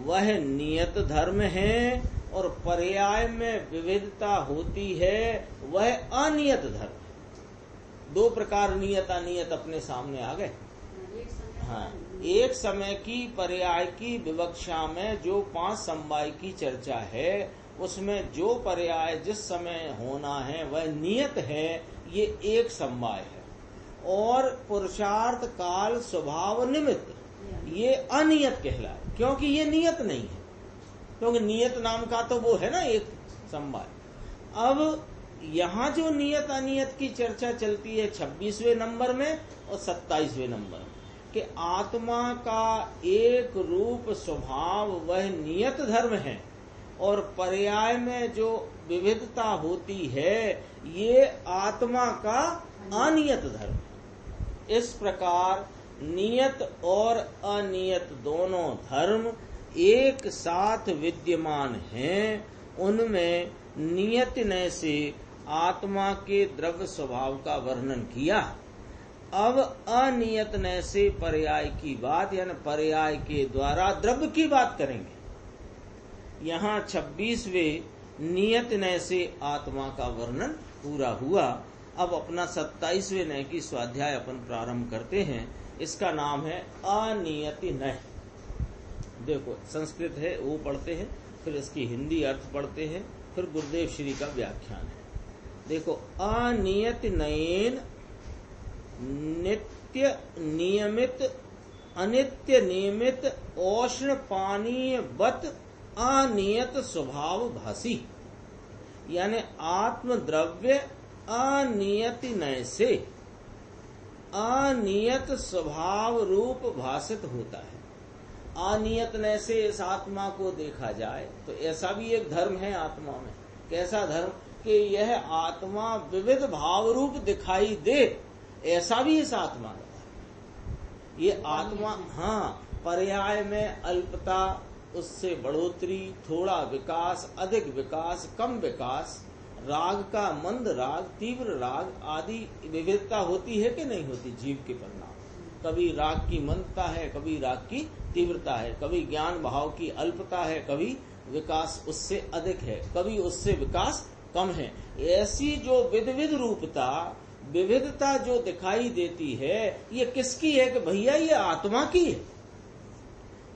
वह नियत धर्म है और पर्याय में विविधता होती है वह अनियत धर्म है। 2 प्रकार नियत अनियत अपने सामने आ गए। हाँ, एक समय की पर्याय की विवक्षा में जो 5 समवाय की चर्चा है, उसमें जो पर्याय जिस समय होना है वह नियत है, ये एक समवाय है। और पुरुषार्थ, काल, स्वभाव, निमित्त ये अनियत कहलाए, क्योंकि ये नियत नहीं है, क्योंकि नियत नाम का तो वो है ना एक समवाय। अब यहाँ जो नियत अनियत की चर्चा चलती है 26वें नंबर में और 27वें नंबर में कि आत्मा का एक रूप स्वभाव वह नियत धर्म है और पर्याय में जो विविधता होती है ये आत्मा का अनियत धर्म है। इस प्रकार नियत और अनियत दोनों धर्म एक साथ विद्यमान हैं। उनमें नियत ने से आत्मा के द्रव्य स्वभाव का वर्णन किया। अब अनियत ने से पर्याय की बात, यानी पर्याय के द्वारा द्रव्य की बात करेंगे। यहाँ 26वें नियत नय से आत्मा का वर्णन पूरा हुआ। अब अपना 27वें नय की स्वाध्याय अपन प्रारंभ करते हैं। इसका नाम है अनियति नय। देखो संस्कृत है वो पढ़ते हैं, फिर इसकी हिंदी अर्थ पढ़ते हैं, फिर गुरुदेव श्री का व्याख्यान है। देखो अनियत नयेन नित्य नियमित अनित्य नियमित औष्ण पानीय वत अनियत स्वभाव भासी, यानी आत्म द्रव्य अनियति नय से अनियत स्वभाव रूप भासित होता है। अनियत नय से इस आत्मा को देखा जाए तो ऐसा भी एक धर्म है आत्मा में। कैसा धर्म? कि यह आत्मा विविध भाव रूप दिखाई दे, ऐसा भी इस आत्मा का। ये आत्मा हाँ, पर्याय में अल्पता, उससे बढ़ोतरी, थोड़ा विकास, अधिक विकास, कम विकास, राग का मंद राग, तीव्र राग आदि विविधता होती है कि नहीं होती जीव के परिणाम। कभी राग की मंदता है, कभी राग की तीव्रता है, कभी ज्ञान भाव की अल्पता है, कभी विकास उससे अधिक है, कभी उससे विकास कम है। ऐसी जो विविध रूपता, विविधता जो दिखाई देती है, ये किसकी है? कि भैया ये आत्मा की है,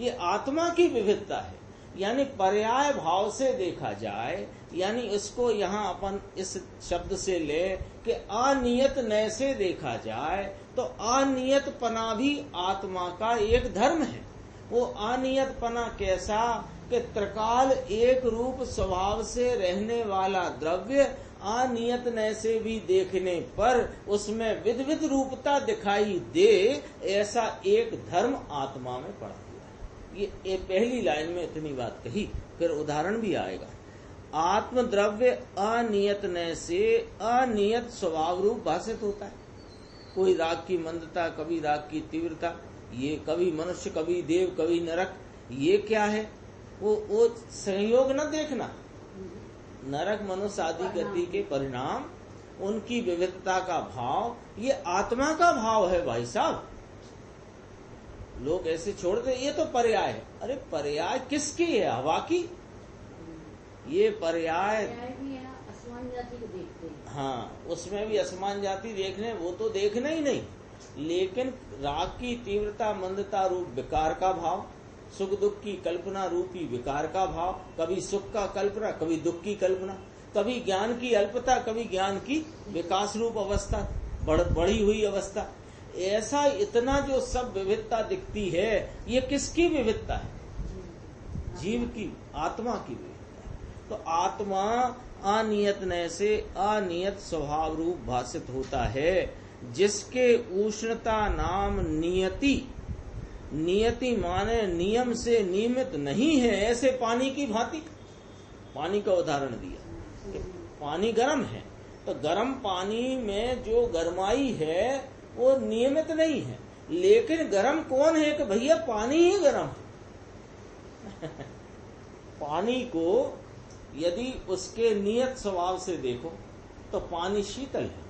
ये आत्मा की विविधता है। यानी पर्याय भाव से देखा जाए, यानी इसको यहाँ अपन इस शब्द से ले कि अनियत नय से देखा जाए तो अनियत पना भी आत्मा का एक धर्म है। वो अनियत पना कैसा? कि त्रिकाल एक रूप स्वभाव से रहने वाला द्रव्य अनियत नय से भी देखने पर उसमें विध विध रूपता दिखाई दे, ऐसा एक धर्म आत्मा में पड़ा हुआ है। ये पहली लाइन में इतनी बात कही, फिर उदाहरण भी आएगा। आत्म द्रव्य अनियत नय से अनियत स्वभाव रूप भाषित होता है। कोई राग की मंदता, कभी राग की तीव्रता, ये कभी मनुष्य, कभी देव, कभी नरक, ये क्या है? वो संयोग न देखना। नरक मनुष्य आदि गति के परिणाम, उनकी विविधता का भाव, ये आत्मा का भाव है भाई साहब। लोग ऐसे छोड़ दे, ये तो पर्याय है। अरे पर्याय किसकी है? हवा की। ये पर्याय भी है, असमान जाति को देखते हैं। हाँ, उसमें भी असमान जाति देखने, वो तो देखना ही नहीं। लेकिन राग की तीव्रता मंदता रूप विकार का भाव, सुख दुख की कल्पना रूपी विकार का भाव, कभी सुख का कल्पना, कभी दुख की कल्पना, कभी ज्ञान की अल्पता, कभी ज्ञान की विकास रूप अवस्था, बढ़ी हुई अवस्था, ऐसा इतना जो सब विविधता दिखती है, ये किसकी विविधता है? जीव की, आत्मा की विविधता है। तो आत्मा अनियत नय से अनियत स्वभाव रूप भाषित होता है, जिसके उष्णता नाम नियति, नियति माने नियम से नियमित नहीं है, ऐसे पानी की भांति। पानी का उदाहरण दिया कि पानी गर्म है, तो गर्म पानी में जो गर्माई है वो नियमित नहीं है। लेकिन गर्म कौन है? कि भैया पानी ही गर्म है। पानी को यदि उसके नियत स्वभाव से देखो तो पानी शीतल है।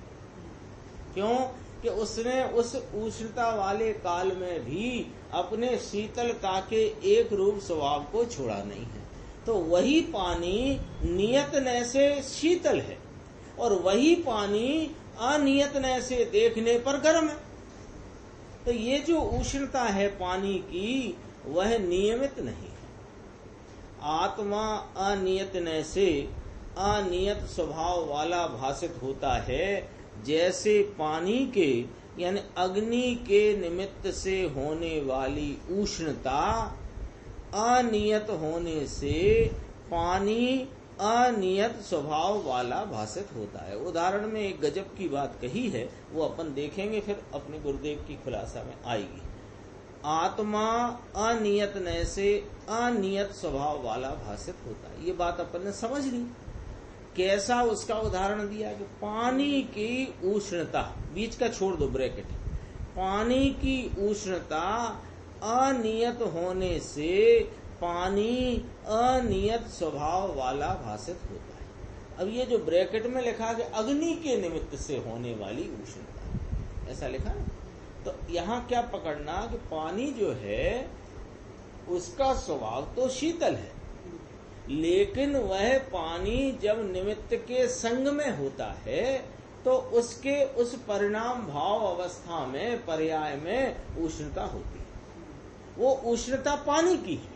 क्यों? कि उसने उस उष्णता वाले काल में भी अपने शीतलता के एक रूप स्वभाव को छोड़ा नहीं है। तो वही पानी नियत नय से शीतल है और वही पानी अनियत नय से देखने पर गर्म है। तो ये जो उष्णता है पानी की, वह नियमित नहीं है। आत्मा अनियत नय से अनियत स्वभाव वाला भाषित होता है, जैसे पानी के यानी अग्नि के निमित्त से होने वाली उष्णता अनियत होने से पानी अनियत स्वभाव वाला भाषित होता है। उदाहरण में एक गजब की बात कही है, वो अपन देखेंगे, फिर अपने गुरुदेव की खुलासा में आएगी। आत्मा अनियत नय से अनियत स्वभाव वाला भाषित होता है, ये बात अपन ने समझ ली। कैसा? उसका उदाहरण दिया कि पानी की उष्णता, बीच का छोड़ दो ब्रैकेट, पानी की उष्णता अनियत होने से पानी अनियत स्वभाव वाला भाषित होता है। अब ये जो ब्रैकेट में लिखा है अग्नि के निमित्त से होने वाली उष्णता, ऐसा लिखा है। तो यहाँ क्या पकड़ना कि पानी जो है उसका स्वभाव तो शीतल है, लेकिन वह पानी जब निमित्त के संग में होता है तो उसके उस परिणाम भाव अवस्था में, पर्याय में उष्णता होती है। वो उष्णता पानी की है,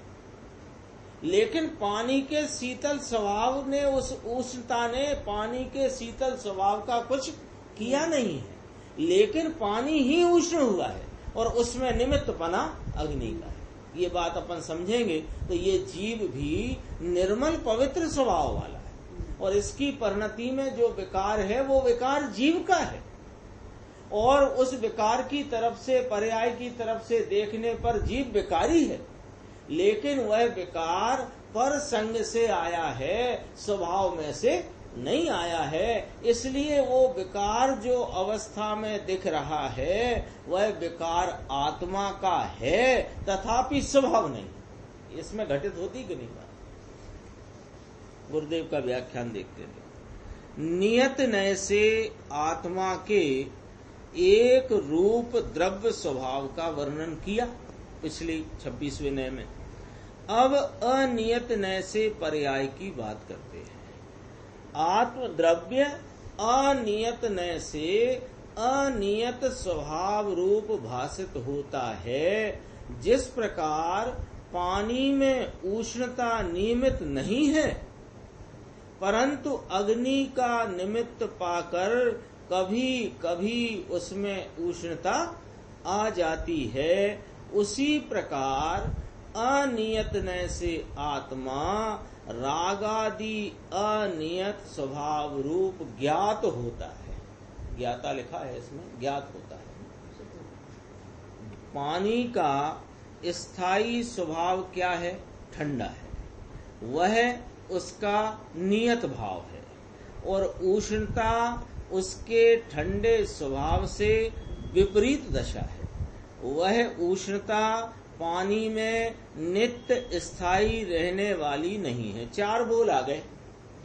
लेकिन पानी के शीतल स्वभाव ने, उस उष्णता ने पानी के शीतल स्वभाव का कुछ किया नहीं है, लेकिन पानी ही उष्ण हुआ है और उसमें निमित्तपना अग्नि का है। ये बात अपन समझेंगे तो ये जीव भी निर्मल पवित्र स्वभाव वाला है और इसकी परिणति में जो विकार है वो विकार जीव का है और उस विकार की तरफ से, पर्याय की तरफ से देखने पर जीव विकारी है, लेकिन वह विकार पर संग से आया है, स्वभाव में से नहीं आया है। इसलिए वो विकार जो अवस्था में दिख रहा है वह विकार आत्मा का है, तथापि स्वभाव नहीं। इसमें घटित होती कि नहीं बात? गुरुदेव का व्याख्यान देखते थे। नियत नय से आत्मा के एक रूप द्रव्य स्वभाव का वर्णन किया पिछली 26वें नय में। अब अनियत नय से पर्याय की बात करते हैं। आत्म द्रव्य अनियत नय से अनियत स्वभाव रूप भाषित होता है। जिस प्रकार पानी में उष्णता नियमित नहीं है, परंतु अग्नि का निमित्त पाकर कभी कभी उसमें उष्णता आ जाती है, उसी प्रकार अनियतन से आत्मा रागादि अनियत स्वभाव रूप ज्ञात होता है। ज्ञाता लिखा है इसमें, ज्ञात होता है। पानी का स्थायी स्वभाव क्या है? ठंडा है, वह उसका नियत भाव है, और उष्णता उसके ठंडे स्वभाव से विपरीत दशा है। वह उष्णता पानी में नित्य स्थायी रहने वाली नहीं है। 4 बोल आ गए।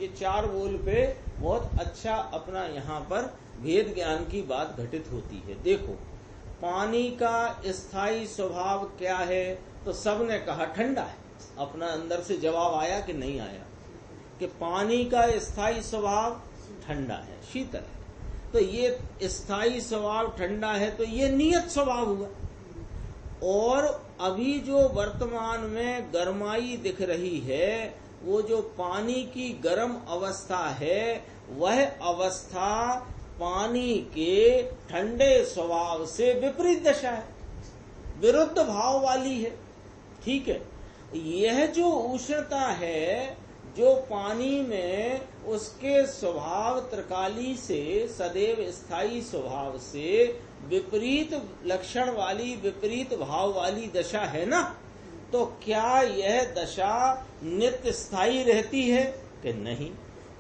ये 4 बोल पे बहुत अच्छा अपना यहाँ पर भेद ज्ञान की बात घटित होती है। देखो, पानी का स्थायी स्वभाव क्या है? तो सबने कहा ठंडा है। अपना अंदर से जवाब आया कि नहीं आया कि पानी का स्थायी स्वभाव ठंडा है, शीतल है। तो ये स्थायी स्वभाव ठंडा है, तो ये नियत स्वभाव हुआ। और अभी जो वर्तमान में गर्माई दिख रही है, वो जो पानी की गर्म अवस्था है, वह अवस्था पानी के ठंडे स्वभाव से विपरीत दशा है, विरुद्ध भाव वाली है। ठीक है, यह जो उष्णता है, जो पानी में उसके स्वभाव त्रिकाली से सदैव स्थायी स्वभाव से विपरीत लक्षण वाली, विपरीत भाव वाली दशा है ना, तो क्या यह दशा नित्य स्थायी रहती है कि नहीं?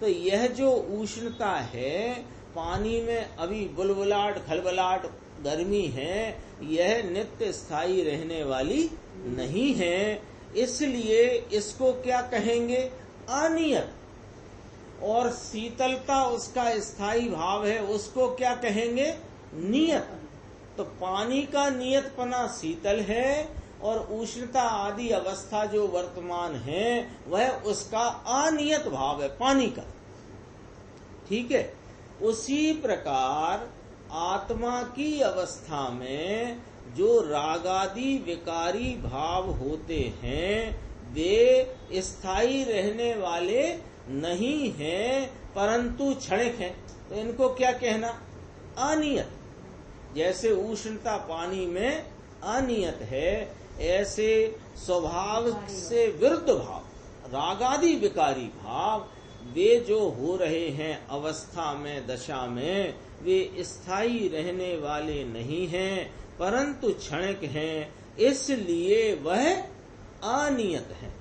तो यह जो उष्णता है पानी में, अभी बुलबुलाहट, खलबलाहट, गर्मी है, यह नित्य स्थायी रहने वाली नहीं है। इसलिए इसको क्या कहेंगे? अनियत। और शीतलता उसका स्थायी भाव है, उसको क्या कहेंगे? नियत। तो पानी का नियतपना शीतल है, और उष्णता आदि अवस्था जो वर्तमान है वह उसका अनियत भाव है, पानी का। ठीक है, उसी प्रकार आत्मा की अवस्था में जो रागादि विकारी भाव होते हैं, वे स्थायी रहने वाले नहीं हैं, परंतु क्षणिक हैं। तो इनको क्या कहना? अनियत। जैसे उष्णता पानी में अनियत है, ऐसे स्वभाव से विरुद्ध भाव, रागादि विकारी भाव, वे जो हो रहे हैं अवस्था में, दशा में, वे स्थायी रहने वाले नहीं हैं, परंतु क्षणिक हैं, इसलिए वह अनियत है।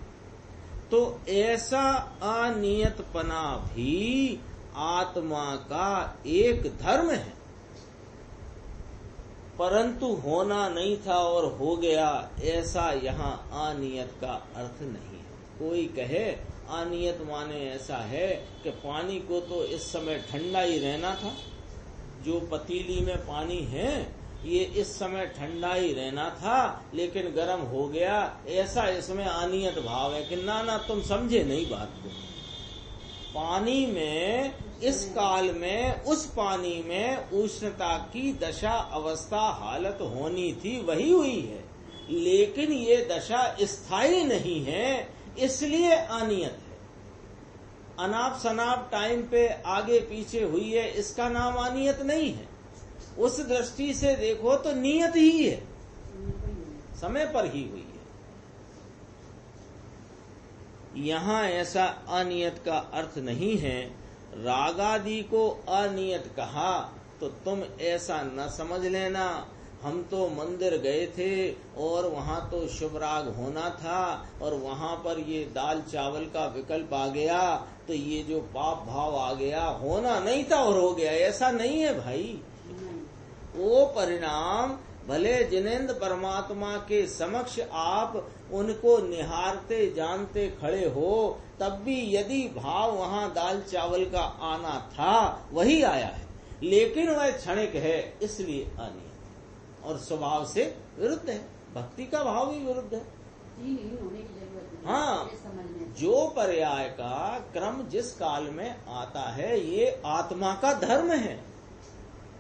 तो ऐसा अनियतपना भी आत्मा का एक धर्म है, परंतु होना नहीं था और हो गया, ऐसा यहाँ अनियत का अर्थ नहीं है। कोई कहे अनियत माने ऐसा है कि पानी को तो इस समय ठंडा ही रहना था, जो पतीली में पानी है ये इस समय ठंडा ही रहना था, लेकिन गर्म हो गया, ऐसा इसमें अनियत भाव है। कि ना ना, तुम समझे नहीं बात को। पानी में इस काल में, उस पानी में उष्णता की दशा, अवस्था, हालत होनी थी, वही हुई है, लेकिन ये दशा स्थायी नहीं है, इसलिए अनियत है। अनाप शनाप टाइम पे आगे पीछे हुई है, इसका नाम अनियत नहीं है। उस दृष्टि से देखो तो नियत ही है, समय पर ही हुई है। यहाँ ऐसा अनियत का अर्थ नहीं है। रागादि को अनियत कहा तो तुम ऐसा न समझ लेना, हम तो मंदिर गए थे और वहाँ तो शुभ राग होना था, और वहाँ पर ये दाल चावल का विकल्प आ गया, तो ये जो पाप भाव आ गया, होना नहीं था और हो गया, ऐसा नहीं है भाई। वो परिणाम भले जिनेंद्र परमात्मा के समक्ष आप उनको निहारते जानते खड़े हो, तब भी यदि भाव वहाँ दाल चावल का आना था, वही आया है, लेकिन वह क्षणिक है, इसलिए अनियत और स्वभाव से विरुद्ध है। भक्ति का भाव ही विरुद्ध है। होने की जरूरत नहीं। हाँ, जो पर्याय का क्रम जिस काल में आता है, ये आत्मा का धर्म है।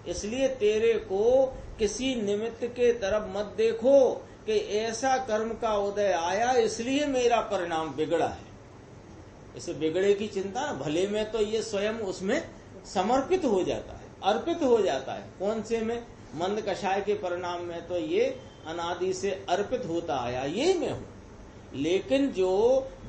इसलिए तेरे को किसी निमित्त के तरफ मत देखो कि ऐसा कर्म का उदय आया इसलिए मेरा परिणाम बिगड़ा है। इसे बिगड़े की चिंता न, भले में तो ये स्वयं उसमें समर्पित हो जाता है, अर्पित हो जाता है। कौन से में? मंद कषाय के परिणाम में तो ये अनादि से अर्पित होता आया, ये मैं हूँ। लेकिन जो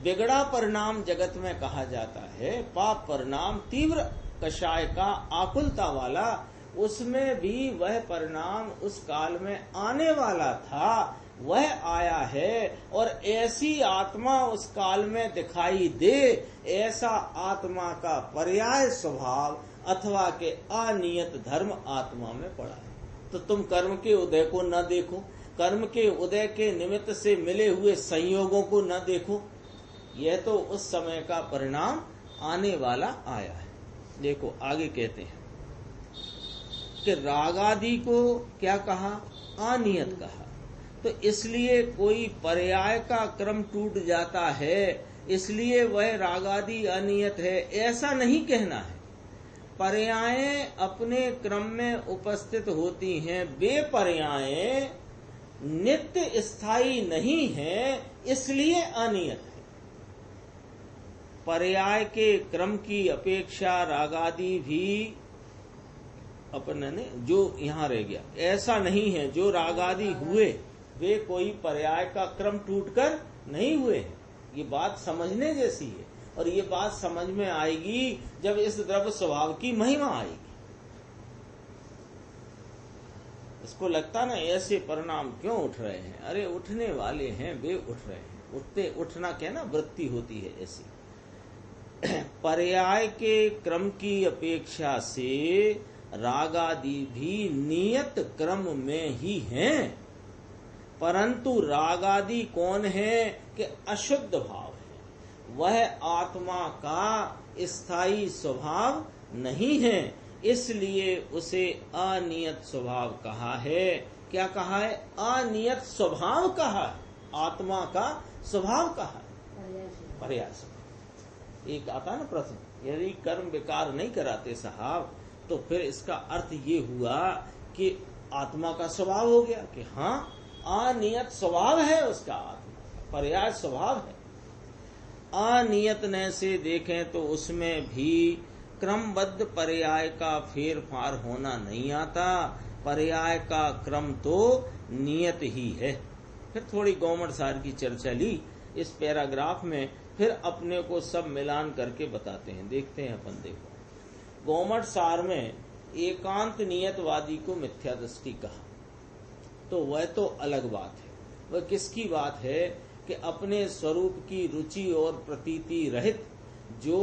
बिगड़ा परिणाम जगत में कहा जाता है, पाप परिणाम तीव्र कषाय का आकुलता वाला, उसमें भी वह परिणाम उस काल में आने वाला था, वह आया है। और ऐसी आत्मा उस काल में दिखाई दे, ऐसा आत्मा का पर्याय स्वभाव अथवा के अनियत धर्म आत्मा में पड़ा है। तो तुम कर्म के उदय को न देखो, कर्म के उदय के निमित्त से मिले हुए संयोगों को न देखो, यह तो उस समय का परिणाम आने वाला आया है। देखो आगे कहते हैं कि रागादि को क्या कहा, अनियत कहा। तो इसलिए कोई पर्याय का क्रम टूट जाता है, इसलिए वह रागादि अनियत है, ऐसा नहीं कहना है। पर्यायें अपने क्रम में उपस्थित होती हैं, बेपर्यायें नित्य स्थायी नहीं है, इसलिए अनियत है। पर्याय के क्रम की अपेक्षा रागादि भी अपने जो यहाँ रह गया, ऐसा नहीं है। जो रागादि हुए वे कोई पर्याय का क्रम टूटकर नहीं हुए हैं। ये बात समझने जैसी है, और ये बात समझ में आएगी जब इस द्रव्य स्वभाव की महिमा आएगी। इसको लगता ना ऐसे परिणाम क्यों उठ रहे हैं, अरे उठने वाले हैं, वे उठ रहे हैं। उठना क्या ना वृत्ति होती है ऐसी। पर्याय के क्रम की अपेक्षा से रागादि भी नियत क्रम में ही हैं, परंतु रागादि कौन है कि अशुद्ध भाव है, वह आत्मा का स्थायी स्वभाव नहीं है, इसलिए उसे अनियत स्वभाव कहा है। क्या कहा है, अनियत स्वभाव कहा है, आत्मा का स्वभाव कहा है, पर्याय स्वभाव। एक आता ना प्रश्न, यदि कर्म विकार नहीं कराते साहब, तो फिर इसका अर्थ ये हुआ कि आत्मा का स्वभाव हो गया कि हाँ अनियत स्वभाव है उसका, आत्मा पर्याय स्वभाव है। अनियत न से देखें तो उसमें भी क्रमबद्ध पर्याय का फेर फार होना नहीं आता, पर्याय का क्रम तो नियत ही है। फिर थोड़ी गौमट सार की चर्चा ली इस पैराग्राफ में, फिर अपने को सब मिलान करके बताते हैं। देखते हैं अपन, देखो गौमट सार में एकांत नियतवादी को मिथ्या दृष्टि कहा, तो वह तो अलग बात है। वह किसकी बात है कि अपने स्वरूप की रुचि और प्रतीति रहित जो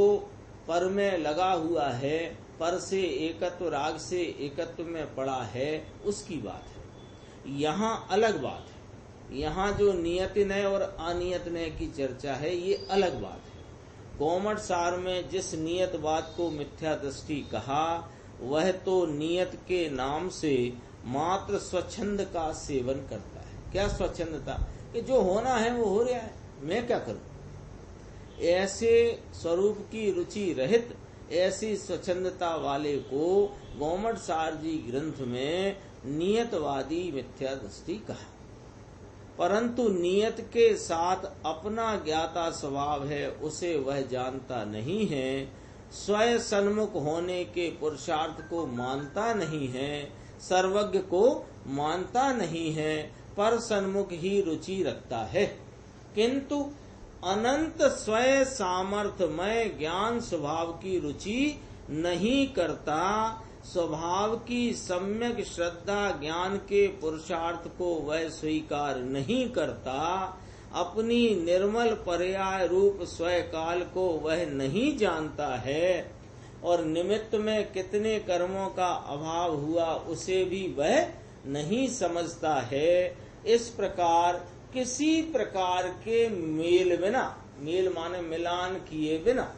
पर में लगा हुआ है, पर से एकत्व राग से एकत्व में पड़ा है, उसकी बात है। यहाँ अलग बात है, यहाँ जो नियत नय और अनियत नय की चर्चा है ये अलग बात है। गौमट सार में जिस नियत बात को मिथ्या दृष्टि कहा, वह तो नियत के नाम से मात्र स्वच्छंद का सेवन करता है। क्या स्वच्छंदता, कि जो होना है वो हो रहा है, मैं क्या करूं। ऐसे स्वरूप की रुचि रहित ऐसी स्वच्छंदता वाले को गौमट सार जी ग्रंथ में नियतवादी मिथ्या दृष्टि कहा, परंतु नियत के साथ अपना ज्ञाता स्वभाव है, उसे वह जानता नहीं है, स्वयं सन्मुख होने के पुरुषार्थ को मानता नहीं है, सर्वज्ञ को मानता नहीं है, पर सन्मुख ही रुचि रखता है, किंतु अनंत स्वयं सामर्थ्यमय ज्ञान स्वभाव की रुचि नहीं करता। स्वभाव की सम्यक श्रद्धा ज्ञान के पुरुषार्थ को वह स्वीकार नहीं करता, अपनी निर्मल पर्याय रूप स्वयं काल को वह नहीं जानता है, और निमित्त में कितने कर्मों का अभाव हुआ उसे भी वह नहीं समझता है। इस प्रकार किसी प्रकार के मेल बिना, मेल माने मिलान किए बिना,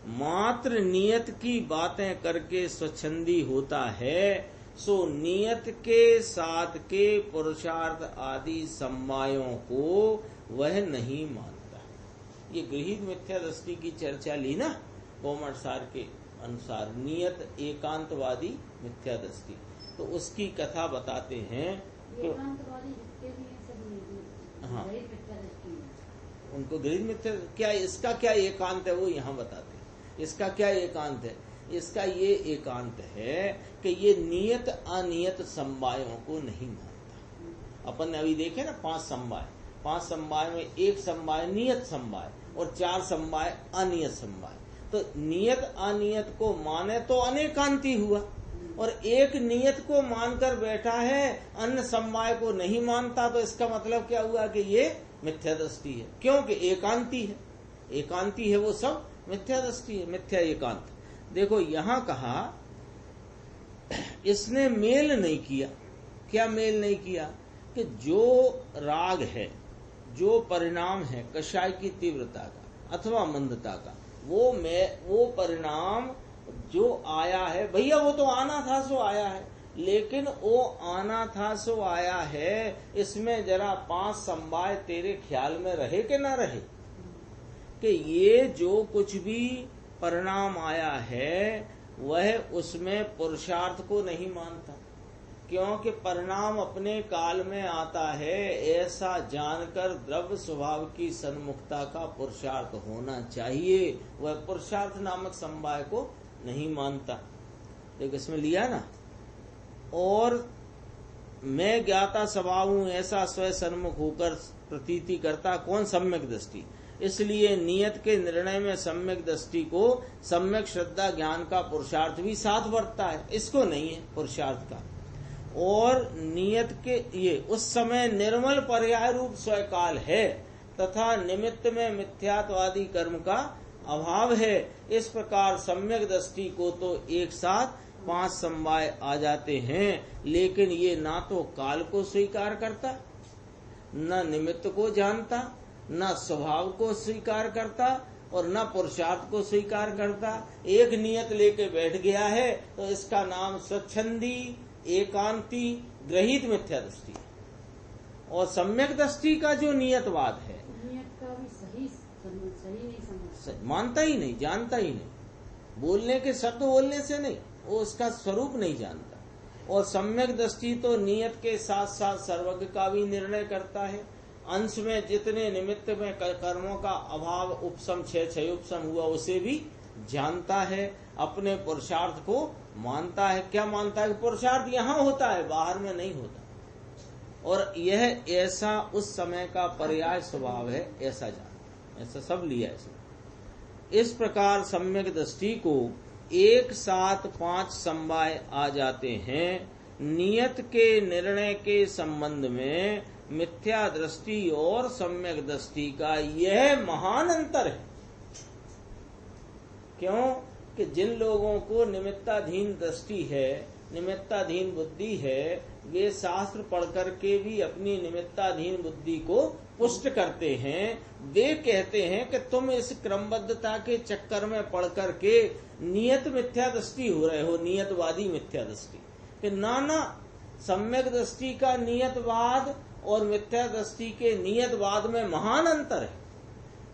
मात्र नियत की बातें करके स्वच्छंदी होता है, सो नियत के साथ के पुरुषार्थ आदि समवायों को वह नहीं मानता। ये गृहीत मिथ्या दृष्टि की चर्चा ली ना गौमट सार के अनुसार, नियत एकांतवादी मिथ्या दृष्टि, तो उसकी कथा बताते हैं कि हाँ उनको गृहीत मिथ्या, क्या इसका क्या एकांत है वो यहाँ बताते हैं। इसका क्या एकांत है, इसका ये एकांत है कि ये नियत अनियत समवायों को नहीं मानता। अपन ने अभी देखे ना 5 समवाय, 5 समवाय में एक समवाय नियत समवाय और 4 समवाय अनियत समवाय। तो नियत अनियत को माने तो अनेकांती हुआ, और एक नियत को मानकर बैठा है, अन्य समवाय को नहीं मानता, तो इसका मतलब क्या हुआ कि ये मिथ्या दृष्टि है, क्योंकि एकांती है। एकांती है वो सब मिथ्या दृष्टि है, मिथ्या एकांत। देखो यहां कहा इसने मेल नहीं किया। क्या मेल नहीं किया? कि जो राग है, जो परिणाम है कषाय की तीव्रता का अथवा मंदता का, वो परिणाम जो आया है, भैया वो तो आना था सो आया है, लेकिन वो आना था सो आया है, इसमें जरा 5 समवाय तेरे ख्याल में रहे कि ना रहे? कि ये जो कुछ भी परिणाम आया है वह उसमें पुरुषार्थ को नहीं मानता, क्योंकि परिणाम अपने काल में आता है ऐसा जानकर द्रव्य स्वभाव की सन्मुखता का पुरुषार्थ होना चाहिए। वह पुरुषार्थ नामक समवाय को नहीं मानता। देखो इसमें लिया ना, और मैं ज्ञाता स्वभाव हूं ऐसा स्वयं सन्मुख होकर प्रतीति करता कौन? सम्यक दृष्टि। इसलिए नियत के निर्णय में सम्यक दृष्टि को सम्यक श्रद्धा ज्ञान का पुरुषार्थ भी साथ बरतता है, इसको नहीं है पुरुषार्थ का। और नियत के ये उस समय निर्मल पर्याय रूप स्वकाल है तथा निमित्त में मिथ्यात्वादी कर्म का अभाव है। इस प्रकार सम्यक दृष्टि को तो एक साथ 5 समवाय आ जाते हैं, लेकिन ये ना तो काल को स्वीकार करता, न निमित्त को जानता, न स्वभाव को स्वीकार करता और न पुरुषार्थ को स्वीकार करता। एक नियत लेके बैठ गया है तो इसका नाम स्वच्छंदी एकांती ग्रहित मिथ्या दृष्टि। और सम्यक दृष्टि का जो नियतवाद है, नियत का भी सही नहीं समझता, मानता ही नहीं, जानता ही नहीं, बोलने के शब्द बोलने से नहीं, वो उसका स्वरूप नहीं जानता। और सम्यक दृष्टि तो नियत के साथ साथ सर्वज्ञ का भी निर्णय करता है। अंश में जितने निमित्त में कर्मों का अभाव उपसम 6 उपसम हुआ उसे भी जानता है, अपने पुरुषार्थ को मानता है। क्या मानता है? पुरुषार्थ यहाँ होता है, बाहर में नहीं होता। और यह ऐसा उस समय का पर्याय स्वभाव है, ऐसा जानता, ऐसा सब लिया इसमें। इस प्रकार सम्यक दृष्टि को एक साथ 5 समवाय आ जाते हैं। नियत के निर्णय के संबंध में मिथ्या दृष्टि और सम्यक दृष्टि का यह महान अंतर है। क्यों? कि जिन लोगों को निमित्ताधीन दृष्टि है, निमित्ताधीन बुद्धि है, वे शास्त्र पढ़ करके भी अपनी निमित्ताधीन बुद्धि को पुष्ट करते हैं। वे कहते हैं कि तुम इस क्रमबद्धता के चक्कर में पढ़ करके नियत मिथ्या दृष्टि हो रहे हो, नियतवादी मिथ्या दृष्टि। कि नाना सम्यक दृष्टि का नियतवाद और मिथ्या दृष्टि के नियतवाद में महान अंतर है।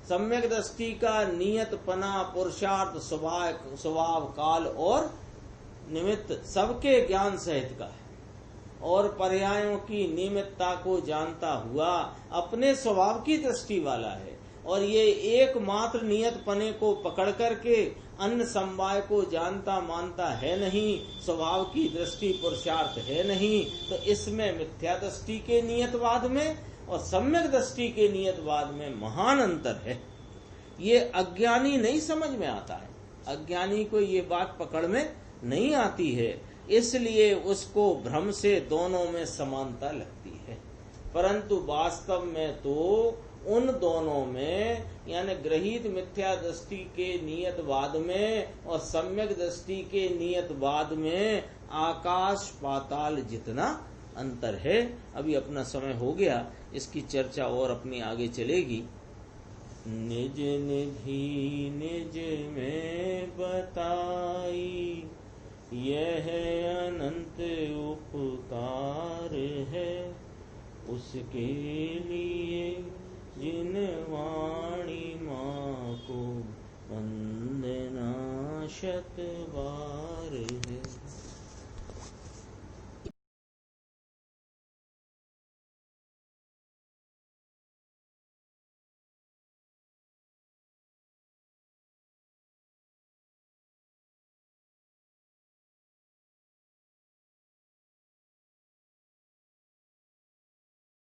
सम्यक दृष्टि का नियतपना पुरुषार्थ स्वभाव काल और निमित्त सबके ज्ञान सहित का है, और पर्यायों की नियमितता को जानता हुआ अपने स्वभाव की दृष्टि वाला है। और ये एकमात्र नियतपने को पकड़ करके अन्य समवाय को जानता मानता है नहीं, स्वभाव की दृष्टि पुरुषार्थ है नहीं। तो इसमें मिथ्या दृष्टि के नियतवाद में और सम्यक दृष्टि के नियतवाद में महान अंतर है। ये अज्ञानी नहीं समझ में आता है, अज्ञानी को ये बात पकड़ में नहीं आती है, इसलिए उसको भ्रम से दोनों में समानता लगती है। परंतु वास्तव में तो उन दोनों में, यानी ग्रहित मिथ्या दृष्टि के नियतवाद में और सम्यक दृष्टि के नियतवाद में आकाश पाताल जितना अंतर है। अभी अपना समय हो गया, इसकी चर्चा और अपनी आगे चलेगी। निज निधि निज में बताई, यह अनंत उपकार है, उसके लिए जिन वाणी माँ को वंदना शत बार।